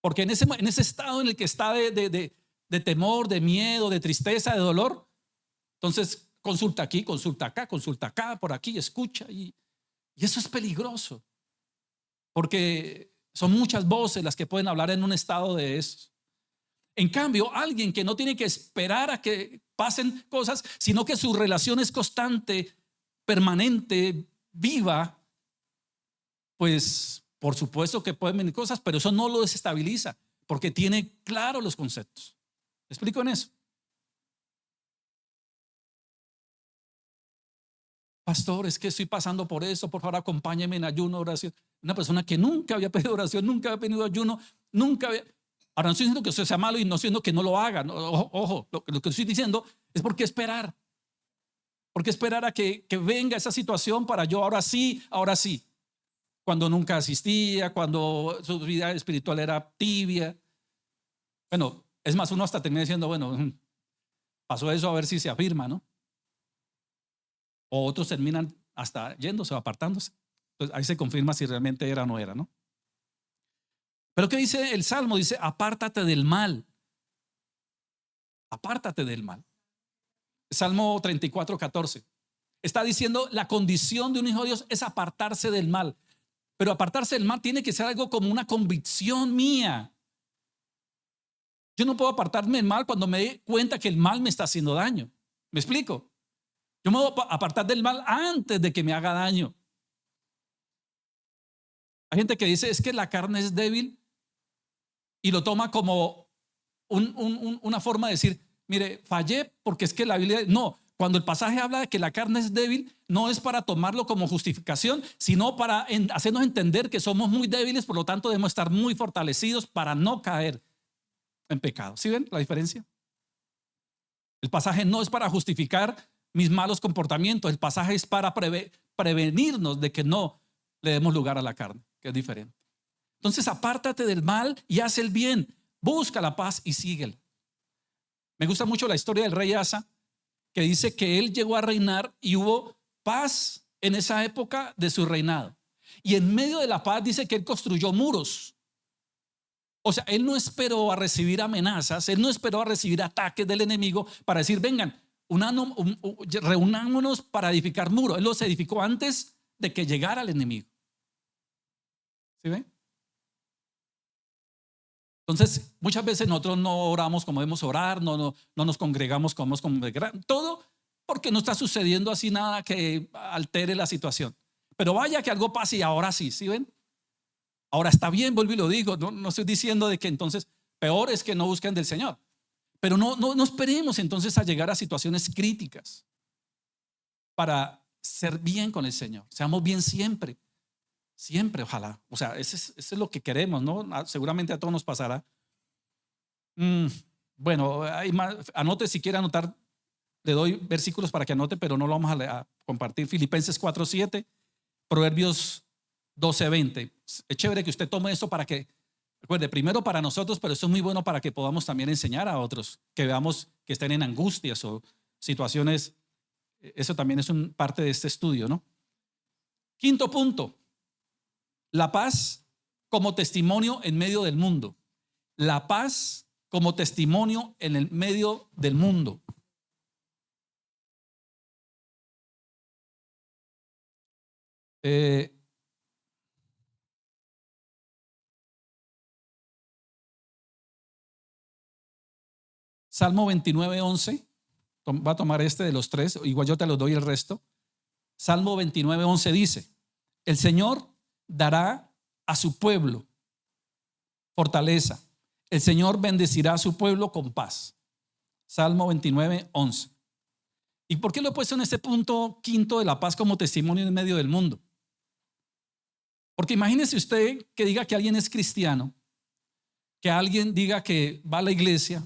Porque en ese estado en el que está de temor, de miedo, de tristeza, de dolor, entonces consulta aquí, consulta acá, por aquí, escucha. Y eso es peligroso. Porque son muchas voces las que pueden hablar en un estado de esos. En cambio, alguien que no tiene que esperar a que pasen cosas, sino que su relación es constante, permanente, viva, pues por supuesto que pueden venir cosas, pero eso no lo desestabiliza, porque tiene claro los conceptos. ¿Me explico en eso? Pastor, es que estoy pasando por eso, por favor acompáñeme en ayuno, oración. Una persona que nunca había pedido oración, nunca había pedido ayuno, nunca había... Ahora no estoy diciendo que eso sea malo y no estoy diciendo que no lo haga. No, ojo, lo que estoy diciendo es por qué esperar. ¿Por qué esperar a que venga esa situación para yo ahora sí, cuando nunca asistía, cuando su vida espiritual era tibia? Bueno, es más, uno hasta termina diciendo, bueno, pasó eso, a ver si se afirma, ¿no? O otros terminan hasta yéndose o apartándose. Entonces ahí se confirma si realmente era o no era, ¿no? Pero ¿qué dice el Salmo? Dice, apártate del mal. Apártate del mal. Salmo 34, 14. Está diciendo la condición de un hijo de Dios es apartarse del mal. Pero apartarse del mal tiene que ser algo como una convicción mía. Yo no puedo apartarme del mal cuando me dé cuenta que el mal me está haciendo daño. ¿Me explico? Yo me voy a apartar del mal antes de que me haga daño. Hay gente que dice, es que la carne es débil y lo toma como una forma de decir, mire, fallé porque es que la Biblia... No, cuando el pasaje habla de que la carne es débil, no es para tomarlo como justificación, sino para hacernos entender que somos muy débiles, por lo tanto debemos estar muy fortalecidos para no caer en pecado. ¿Sí ven la diferencia? El pasaje no es para justificar mis malos comportamientos, el pasaje es para prevenirnos de que no le demos lugar a la carne, que es diferente. Entonces apártate del mal y haz el bien, busca la paz y síguela. Me gusta mucho la historia del rey Asa, que dice que él llegó a reinar y hubo paz en esa época de su reinado. Y en medio de la paz dice que él construyó muros. O sea, él no esperó a recibir amenazas, él no esperó a recibir ataques del enemigo para decir, vengan, reunámonos para edificar muros. Él los edificó antes de que llegara el enemigo. ¿Sí ven? Entonces, muchas veces nosotros no oramos como debemos orar, no nos congregamos como debemos congregar, todo porque no está sucediendo así nada que altere la situación. Pero vaya que algo pase y ahora sí, ¿sí ven? Ahora está bien, vuelvo y lo digo, no estoy diciendo de que entonces peor es que no busquen del Señor. Pero no esperemos entonces a llegar a situaciones críticas para ser bien con el Señor. Seamos bien siempre. Siempre, ojalá. O sea, eso es lo que queremos, ¿no? Seguramente a todos nos pasará. Bueno, hay más. Anote si quiere anotar. Le doy versículos para que anote, pero no lo vamos a compartir. Filipenses 4:7, Proverbios 12:20. Es chévere que usted tome esto para que, recuerde, primero para nosotros, pero esto es muy bueno para que podamos también enseñar a otros, que veamos que estén en angustias o situaciones. Eso también es parte de este estudio, ¿no? Quinto punto. La paz como testimonio en medio del mundo. la paz como testimonio en el medio del mundo. Salmo 29:11. Va a tomar este de los tres, igual yo te los doy el resto. Salmo 29:11 dice: el Señor dará a su pueblo fortaleza. El Señor bendecirá a su pueblo con paz. Salmo 29:11. ¿Y por qué lo he puesto en este punto quinto de la paz como testimonio en medio del mundo? Porque imagínese usted que diga que alguien es cristiano, que alguien diga que va a la iglesia,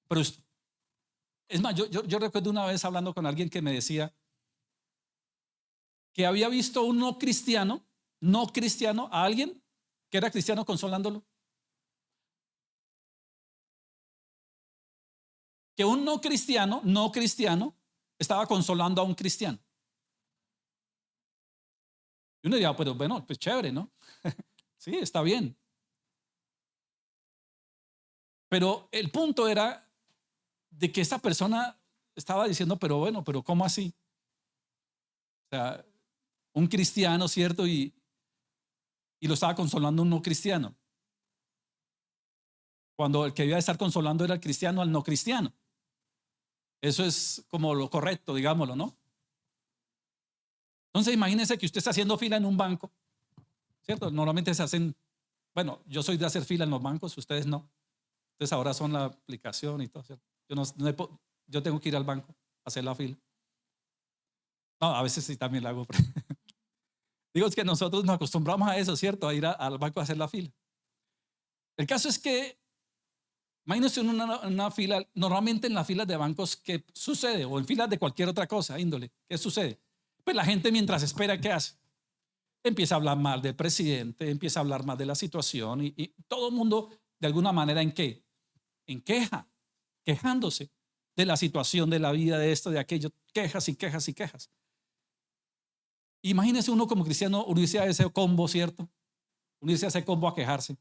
pero es más, yo recuerdo una vez hablando con alguien que me decía que había visto un no cristiano, a alguien que era cristiano consolándolo. Que un no cristiano estaba consolando a un cristiano. Y uno diría, pero bueno, pues chévere, ¿no? Sí, está bien. Pero el punto era de que esta persona estaba diciendo, pero bueno, pero ¿cómo así? O sea, un cristiano, ¿cierto? Y lo estaba consolando un no cristiano. Cuando el que debía estar consolando era el cristiano al no cristiano. Eso es como lo correcto, digámoslo, ¿no? Entonces imagínense que usted está haciendo fila en un banco, ¿cierto? Normalmente se hacen, bueno, yo soy de hacer fila en los bancos, ustedes no. Entonces ahora son la aplicación y todo, ¿cierto? Yo tengo que ir al banco a hacer la fila. No, a veces sí también la hago. Digo, es que nosotros nos acostumbramos a eso, ¿cierto? A ir al banco a hacer la fila. El caso es que, imagínense en una fila, normalmente en las filas de bancos, ¿qué sucede? O en filas de cualquier otra cosa, índole, ¿qué sucede? Pues la gente mientras espera, ¿qué hace? Empieza a hablar mal del presidente, empieza a hablar mal de la situación y todo el mundo, de alguna manera, ¿en qué? En quejándose de la situación, de la vida, de esto, de aquello, quejas y quejas y quejas. Imagínese uno como cristiano unirse a ese combo, ¿cierto? Unirse a ese combo a quejarse.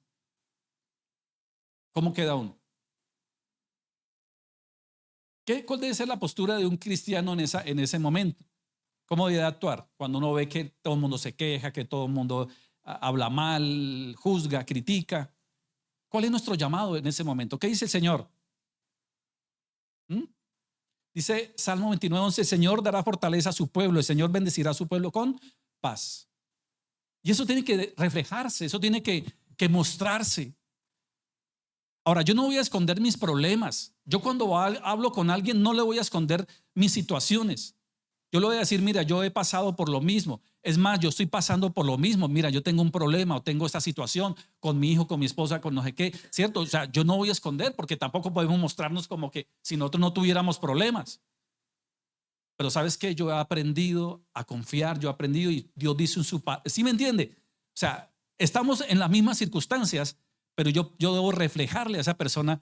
¿Cómo queda uno? ¿Cuál debe ser la postura de un cristiano en ese momento? ¿Cómo debe actuar cuando uno ve que todo el mundo se queja, que todo el mundo habla mal, juzga, critica? ¿Cuál es nuestro llamado en ese momento? ¿Qué dice el Señor? Dice Salmo 29:11: el Señor dará fortaleza a su pueblo, el Señor bendecirá a su pueblo con paz. Y eso tiene que reflejarse, eso tiene que mostrarse. Ahora, yo no voy a esconder mis problemas. Yo cuando hablo con alguien no le voy a esconder mis situaciones. Yo le voy a decir, mira, yo he pasado por lo mismo. Es más, yo estoy pasando por lo mismo. Mira, yo tengo un problema o tengo esta situación con mi hijo, con mi esposa, con no sé qué, ¿cierto? O sea, yo no voy a esconder porque tampoco podemos mostrarnos como que si nosotros no tuviéramos problemas. Pero ¿sabes qué? Yo he aprendido a confiar, yo he aprendido y Dios dice en su palabra. ¿Sí me entiende? O sea, estamos en las mismas circunstancias, pero yo debo reflejarle a esa persona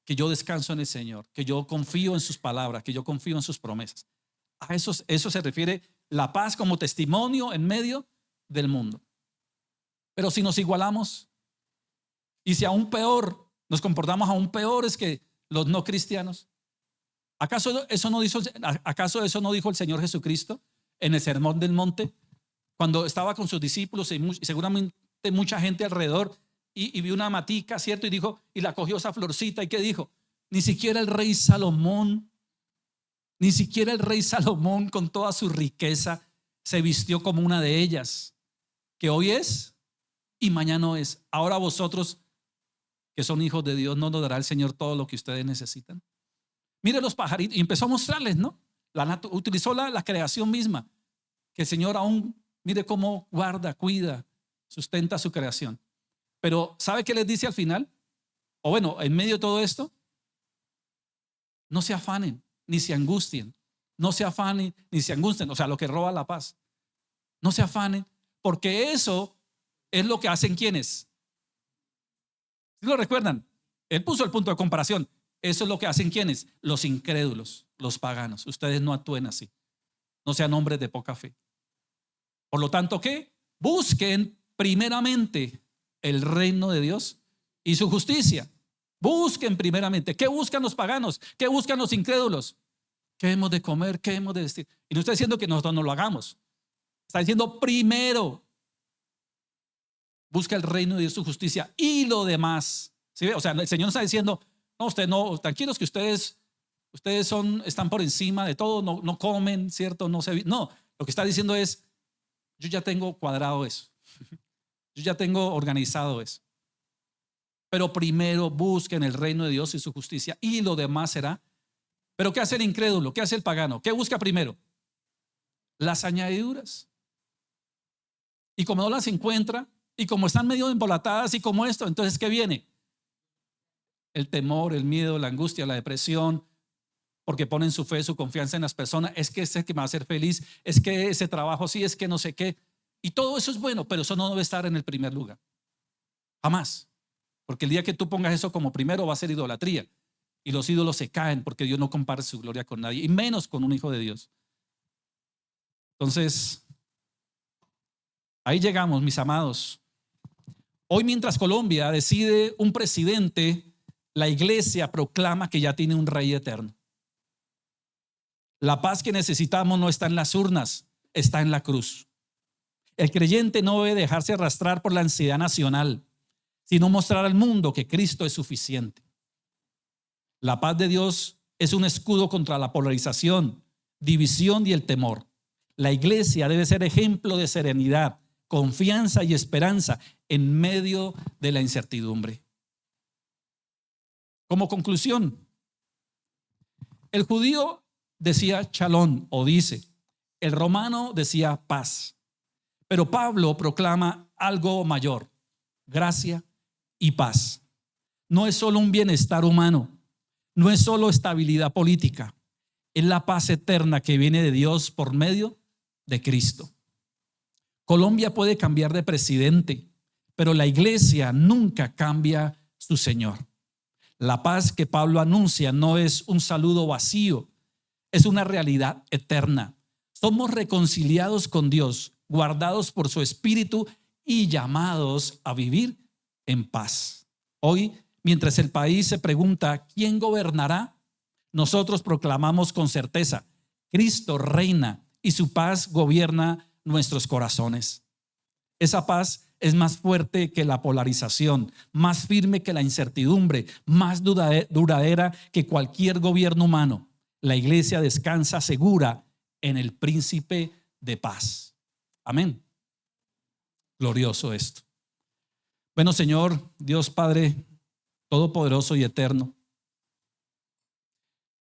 que yo descanso en el Señor, que yo confío en sus palabras, que yo confío en sus promesas. A eso se refiere la paz como testimonio en medio del mundo. Pero si nos igualamos y si aún peor, nos comportamos aún peores que los no cristianos, ¿acaso eso no dijo el Señor Jesucristo en el Sermón del Monte cuando estaba con sus discípulos y seguramente mucha gente alrededor y vio una matica, ¿cierto? Y dijo, y la cogió esa florcita, ¿y qué dijo? Ni siquiera el rey Salomón con toda su riqueza se vistió como una de ellas, que hoy es y mañana no es. Ahora vosotros que son hijos de Dios, ¿no nos dará el Señor todo lo que ustedes necesitan? Mire los pajaritos, y empezó a mostrarles, ¿no? Utilizó la creación misma, que el Señor aún, mire cómo guarda, cuida, sustenta su creación. Pero ¿sabe qué les dice al final? O bueno, en medio de todo esto, no se afanen, ni se angustien. No se afanen, ni se angustien. O sea, lo que roba la paz. No se afanen, porque eso es lo que hacen quienes. ¿Sí lo recuerdan? Él puso el punto de comparación. Eso es lo que hacen quienes, los incrédulos, los paganos. Ustedes no actúen así. No sean hombres de poca fe. Por lo tanto, ¿qué? Busquen primeramente el reino de Dios y su justicia. Busquen primeramente. ¿Qué buscan los paganos? ¿Qué buscan los incrédulos? ¿Qué hemos de comer? ¿Qué hemos de vestir? Y no está diciendo que nosotros no lo hagamos. Está diciendo primero, busca el reino de Dios, su justicia y lo demás. ¿Sí? O sea, el Señor está diciendo, no, ustedes no, tranquilos que ustedes están por encima de todo, no comen, ¿cierto? No, lo que está diciendo es, yo ya tengo cuadrado eso. Yo ya tengo organizado eso. Pero primero busquen el reino de Dios y su justicia y lo demás será. Pero ¿qué hace el incrédulo? ¿Qué hace el pagano? ¿Qué busca primero? Las añadiduras. Y como no las encuentra, y como están medio embolatadas y como esto, entonces ¿qué viene? El temor, el miedo, la angustia, la depresión, porque ponen su fe, su confianza en las personas. Es que ese que me va a hacer feliz, es que ese trabajo sí, es que no sé qué. Y todo eso es bueno, pero eso no debe estar en el primer lugar. Jamás. Porque el día que tú pongas eso como primero va a ser idolatría. Y los ídolos se caen porque Dios no comparte su gloria con nadie, y menos con un hijo de Dios. Entonces, ahí llegamos, mis amados. Hoy, mientras Colombia decide un presidente, la iglesia proclama que ya tiene un rey eterno. La paz que necesitamos no está en las urnas, está en la cruz. El creyente no debe dejarse arrastrar por la ansiedad nacional, sino mostrar al mundo que Cristo es suficiente. La paz de Dios es un escudo contra la polarización, división y el temor. La iglesia debe ser ejemplo de serenidad, confianza y esperanza en medio de la incertidumbre. Como conclusión, el judío decía shalom o dice, el romano decía paz, pero Pablo proclama algo mayor, gracia y paz. No es solo un bienestar humano, no es solo estabilidad política, es la paz eterna que viene de Dios por medio de Cristo. Colombia puede cambiar de presidente, pero la iglesia nunca cambia su Señor. La paz que Pablo anuncia no es un saludo vacío, es una realidad eterna. Somos reconciliados con Dios, guardados por su Espíritu y llamados a vivir en paz. Hoy, mientras el país se pregunta ¿quién gobernará?, nosotros proclamamos con certeza: Cristo reina y su paz gobierna nuestros corazones. Esa paz es más fuerte que la polarización, más firme que la incertidumbre, más duradera que cualquier gobierno humano. La iglesia descansa segura en el príncipe de paz. Amén. Glorioso esto. Bueno, Señor, Dios Padre Todopoderoso y Eterno.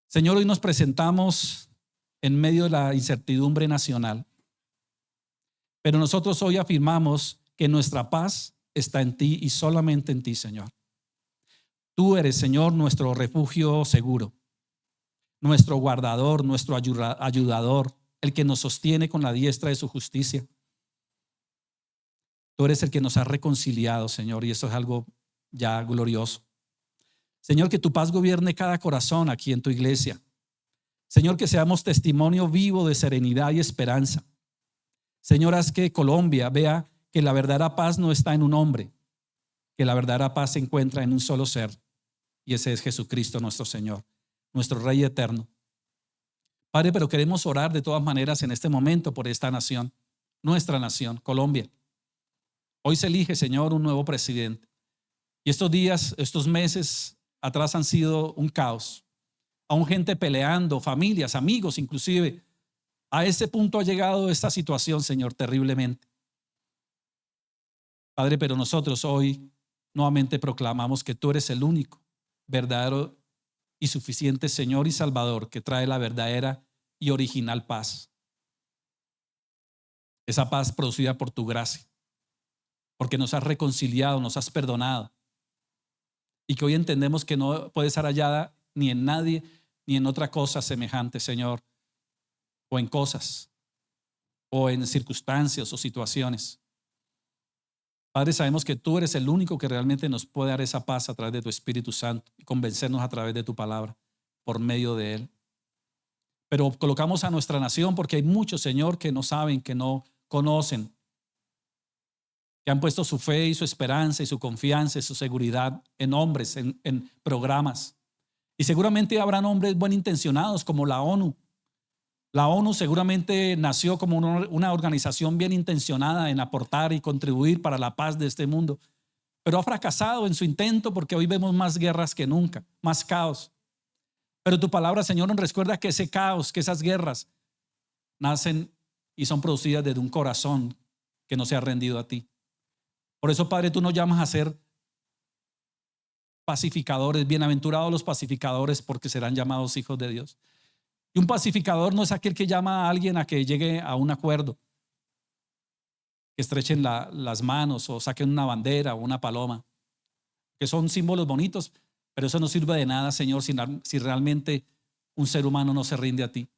Señor, hoy nos presentamos en medio de la incertidumbre nacional, pero nosotros hoy afirmamos que nuestra paz está en ti y solamente en ti, Señor. Tú eres, Señor, nuestro refugio seguro, nuestro guardador, nuestro ayudador, el que nos sostiene con la diestra de su justicia. Tú eres el que nos ha reconciliado, Señor, y eso es algo ya glorioso. Señor, que tu paz gobierne cada corazón aquí en tu iglesia. Señor, que seamos testimonio vivo de serenidad y esperanza. Señor, haz que Colombia vea que la verdadera paz no está en un hombre, que la verdadera paz se encuentra en un solo ser, y ese es Jesucristo nuestro Señor, nuestro Rey eterno. Padre, pero queremos orar de todas maneras en este momento por esta nación, nuestra nación, Colombia. Hoy se elige, Señor, un nuevo presidente. Y estos días, estos meses atrás han sido un caos. Aún gente peleando, familias, amigos inclusive. A ese punto ha llegado esta situación, Señor, terriblemente. Padre, pero nosotros hoy nuevamente proclamamos que tú eres el único, verdadero y suficiente Señor y Salvador que trae la verdadera y original paz. Esa paz producida por tu gracia, porque nos has reconciliado, nos has perdonado, y que hoy entendemos que no puede ser hallada ni en nadie ni en otra cosa semejante, Señor, o en cosas, o en circunstancias o situaciones. Padre, sabemos que tú eres el único que realmente nos puede dar esa paz a través de tu Espíritu Santo y convencernos a través de tu palabra, por medio de él. Pero colocamos a nuestra nación porque hay muchos, Señor, que no saben, que no conocen que han puesto su fe y su esperanza y su confianza y su seguridad en hombres, en programas. Y seguramente habrán hombres bien intencionados como la ONU. La ONU seguramente nació como una organización bien intencionada en aportar y contribuir para la paz de este mundo, pero ha fracasado en su intento porque hoy vemos más guerras que nunca, más caos. Pero tu palabra, Señor, nos recuerda que ese caos, que esas guerras nacen y son producidas desde un corazón que no se ha rendido a ti. Por eso, Padre, tú nos llamas a ser pacificadores. Bienaventurados los pacificadores, porque serán llamados hijos de Dios. Y un pacificador no es aquel que llama a alguien a que llegue a un acuerdo, que estrechen las manos o saquen una bandera o una paloma, que son símbolos bonitos, pero eso no sirve de nada, Señor, si realmente un ser humano no se rinde a ti.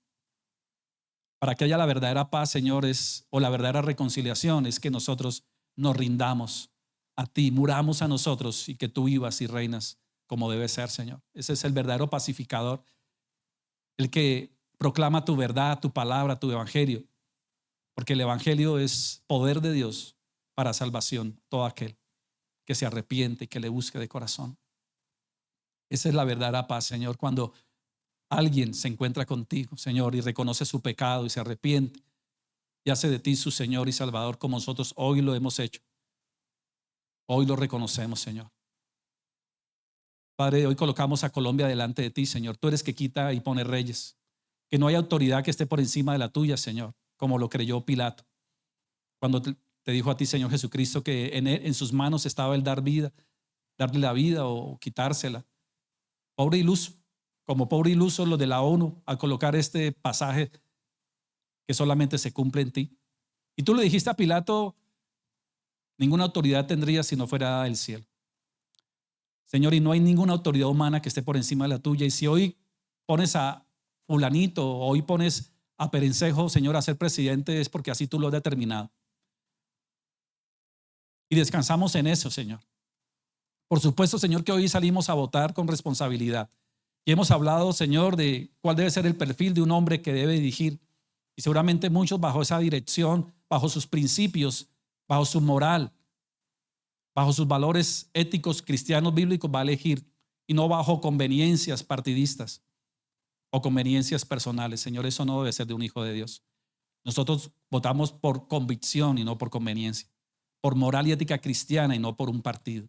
Para que haya la verdadera paz, Señor, o la verdadera reconciliación, es que nosotros nos rindamos a ti, muramos a nosotros y que tú vivas y reinas como debe ser, Señor. Ese es el verdadero pacificador, el que proclama tu verdad, tu palabra, tu evangelio, porque el evangelio es poder de Dios para salvación, todo aquel que se arrepiente y que le busque de corazón. Esa es la verdadera paz, Señor, cuando alguien se encuentra contigo, Señor, y reconoce su pecado y se arrepiente y hace de ti su Señor y Salvador, como nosotros hoy lo hemos hecho. Hoy lo reconocemos, Señor. Padre, hoy colocamos a Colombia delante de ti, Señor. Tú eres que quita y pone reyes. Que no hay autoridad que esté por encima de la tuya, Señor, como lo creyó Pilato. Cuando te dijo a ti, Señor Jesucristo, que en sus manos estaba el dar vida, darle la vida o quitársela. Pobre iluso, como pobre iluso los de la ONU, al colocar este pasaje que solamente se cumple en ti. Y tú le dijiste a Pilato, ninguna autoridad tendría si no fuera del cielo. Señor, y no hay ninguna autoridad humana que esté por encima de la tuya. Y si hoy pones a fulanito, o hoy pones a Perencejo, Señor, a ser presidente, es porque así tú lo has determinado. Y descansamos en eso, Señor. Por supuesto, Señor, que hoy salimos a votar con responsabilidad. Y hemos hablado, Señor, de cuál debe ser el perfil de un hombre que debe dirigir. Y seguramente muchos bajo esa dirección, bajo sus principios, bajo su moral, bajo sus valores éticos cristianos bíblicos va a elegir, y no bajo conveniencias partidistas o conveniencias personales. Señor, eso no debe ser de un hijo de Dios. Nosotros votamos por convicción y no por conveniencia, por moral y ética cristiana y no por un partido.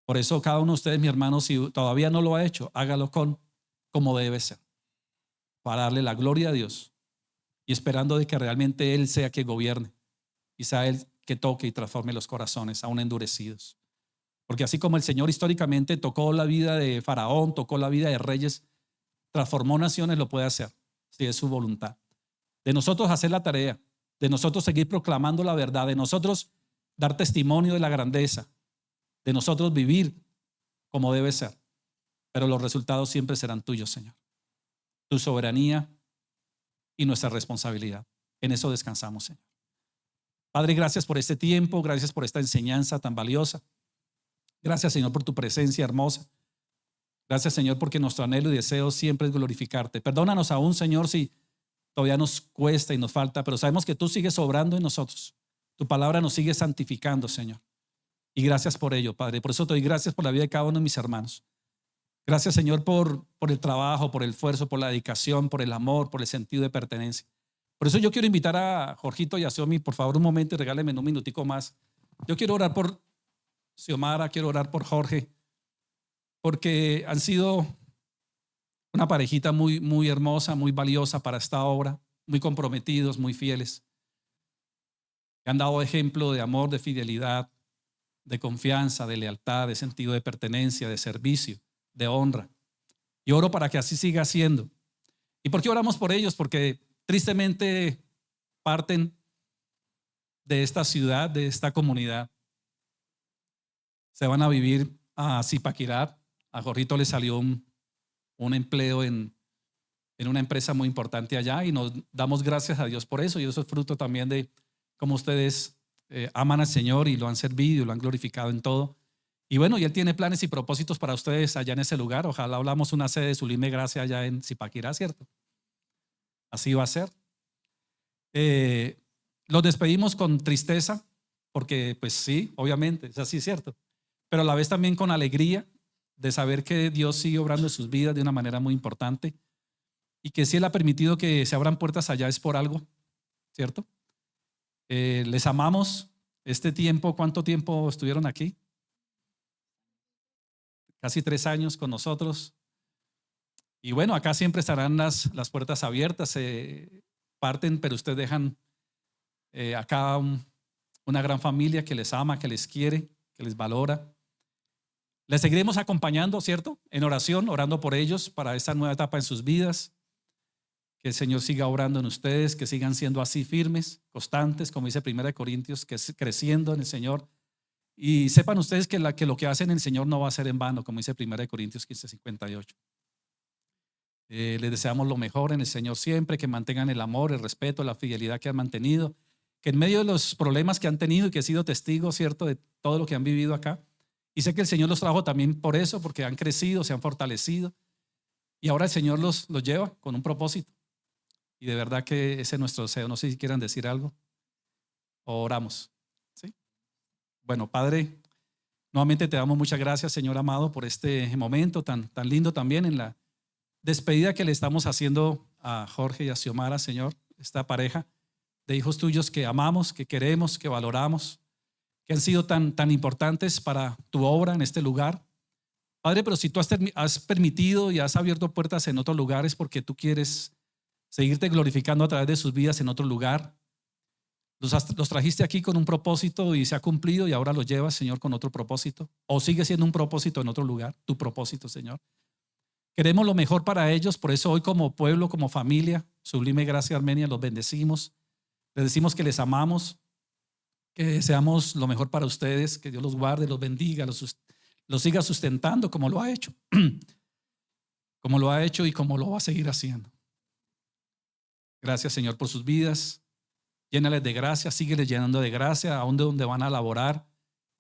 Por eso cada uno de ustedes, mi hermano, si todavía no lo ha hecho, hágalo como debe ser, para darle la gloria a Dios y esperando de que realmente Él sea quien gobierne y sea Él que toque y transforme los corazones aún endurecidos. Porque así como el Señor históricamente tocó la vida de Faraón, tocó la vida de reyes, transformó naciones, lo puede hacer si es su voluntad. De nosotros hacer la tarea, de nosotros seguir proclamando la verdad, de nosotros dar testimonio de la grandeza, de nosotros vivir como debe ser. Pero los resultados siempre serán tuyos, Señor. Tu soberanía y nuestra responsabilidad. En eso descansamos, Señor. Padre, gracias por este tiempo, gracias por esta enseñanza tan valiosa. Gracias, Señor, por tu presencia hermosa. Gracias, Señor, porque nuestro anhelo y deseo siempre es glorificarte. Perdónanos aún, Señor, si todavía nos cuesta y nos falta, pero sabemos que tú sigues obrando en nosotros. Tu palabra nos sigue santificando, Señor. Y gracias por ello, Padre. Por eso te doy gracias por la vida de cada uno de mis hermanos. Gracias, Señor, por el trabajo, por el esfuerzo, por la dedicación, por el amor, por el sentido de pertenencia. Por eso yo quiero invitar a Jorgito y a Xiomi, por favor, un momento y regálenme un minutico más. Yo quiero orar por Xiomara, quiero orar por Jorge, porque han sido una parejita muy, muy hermosa, muy valiosa para esta obra, muy comprometidos, muy fieles. Han dado ejemplo de amor, de fidelidad, de confianza, de lealtad, de sentido de pertenencia, de servicio, de honra. Y oro para que así siga siendo. ¿Y por qué oramos por ellos? Porque tristemente parten de esta ciudad, de esta comunidad. Se van a vivir a Zipaquirá. A Jorrito le salió un empleo en una empresa muy importante allá y nos damos gracias a Dios por eso. Y eso es fruto también de cómo ustedes aman al Señor y lo han servido y lo han glorificado en todo. Y bueno, y Él tiene planes y propósitos para ustedes allá en ese lugar. Ojalá hablamos una sede de Sublime Gracia allá en Zipaquirá, ¿cierto? Así va a ser. Los despedimos con tristeza, porque pues sí, obviamente, es así, ¿cierto? Pero a la vez también con alegría de saber que Dios sigue obrando en sus vidas de una manera muy importante y que si Él ha permitido que se abran puertas allá es por algo, ¿cierto? Les amamos este tiempo. ¿Cuánto tiempo estuvieron aquí? Casi 3 años con nosotros. Y bueno, acá siempre estarán las puertas abiertas. Parten, pero ustedes dejan acá una gran familia que les ama, que les quiere, que les valora. Les seguiremos acompañando, ¿cierto? En oración, orando por ellos para esta nueva etapa en sus vidas. Que el Señor siga obrando en ustedes, que sigan siendo así firmes, constantes, como dice 1 Corintios, que es creciendo en el Señor. Y sepan ustedes que lo que hacen en el Señor no va a ser en vano, como dice 1 Corintios 15:58. Les deseamos lo mejor en el Señor siempre, que mantengan el amor, el respeto, la fidelidad que han mantenido, que en medio de los problemas que han tenido y que he sido testigo, ¿cierto?, de todo lo que han vivido acá. Y sé que el Señor los trajo también por eso, porque han crecido, se han fortalecido. Y ahora el Señor los lleva con un propósito. Y de verdad que ese es nuestro deseo. No sé si quieran decir algo o oramos. ¿Sí? Bueno, Padre, nuevamente te damos muchas gracias, Señor amado, por este momento tan lindo también en la despedida que le estamos haciendo a Jorge y a Xiomara, Señor, esta pareja de hijos tuyos que amamos, que queremos, que valoramos, que han sido tan importantes para tu obra en este lugar. Padre, pero si tú has permitido y has abierto puertas en otros lugares porque tú quieres seguirte glorificando a través de sus vidas en otro lugar. Los trajiste aquí con un propósito y se ha cumplido y ahora los llevas, Señor, con otro propósito. O sigue siendo un propósito en otro lugar, tu propósito, Señor. Queremos lo mejor para ellos, por eso hoy como pueblo, como familia, Sublime Gracia Armenia, los bendecimos. Les decimos que les amamos, que deseamos lo mejor para ustedes, que Dios los guarde, los bendiga, los siga sustentando como lo ha hecho. Como lo ha hecho y como lo va a seguir haciendo. Gracias, Señor, por sus vidas. Llénales de gracia, sígueles llenando de gracia, aún de donde van a laborar.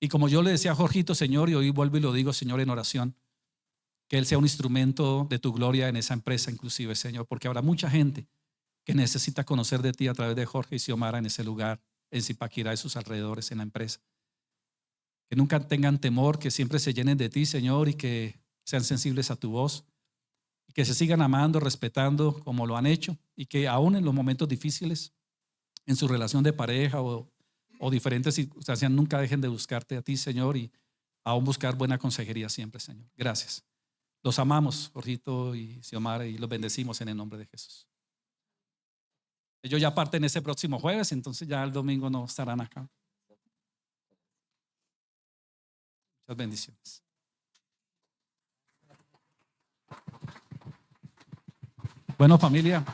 Y como yo le decía a Jorgito, Señor, y hoy vuelvo y lo digo, Señor, en oración, que Él sea un instrumento de tu gloria en esa empresa inclusive, Señor, porque habrá mucha gente que necesita conocer de ti a través de Jorge y Xiomara en ese lugar, en Zipaquirá y sus alrededores, en la empresa. Que nunca tengan temor, que siempre se llenen de ti, Señor, y que sean sensibles a tu voz. Y que se sigan amando, respetando como lo han hecho y que aún en los momentos difíciles, en su relación de pareja o diferentes circunstancias, nunca dejen de buscarte a ti, Señor, y aún buscar buena consejería siempre, Señor. Gracias. Los amamos, Jorgito y Xiomara, y los bendecimos en el nombre de Jesús. Ellos ya parten ese próximo jueves, entonces ya el domingo no estarán acá. Muchas bendiciones. Bueno, familia,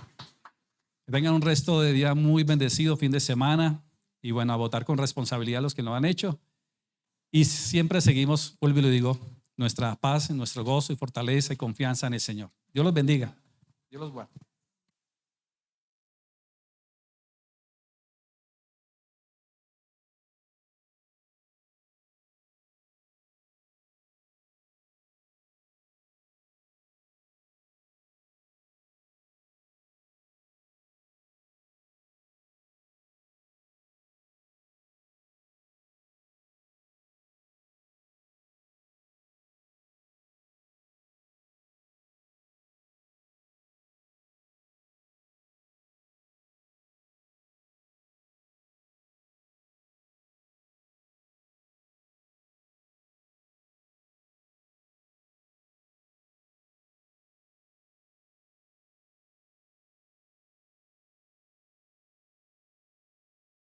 que tengan un resto de día muy bendecido, fin de semana, y bueno, a votar con responsabilidad los que lo han hecho. Y siempre seguimos, vuelvo y lo digo, nuestra paz, nuestro gozo y fortaleza y confianza en el Señor. Dios los bendiga. Dios los guarde.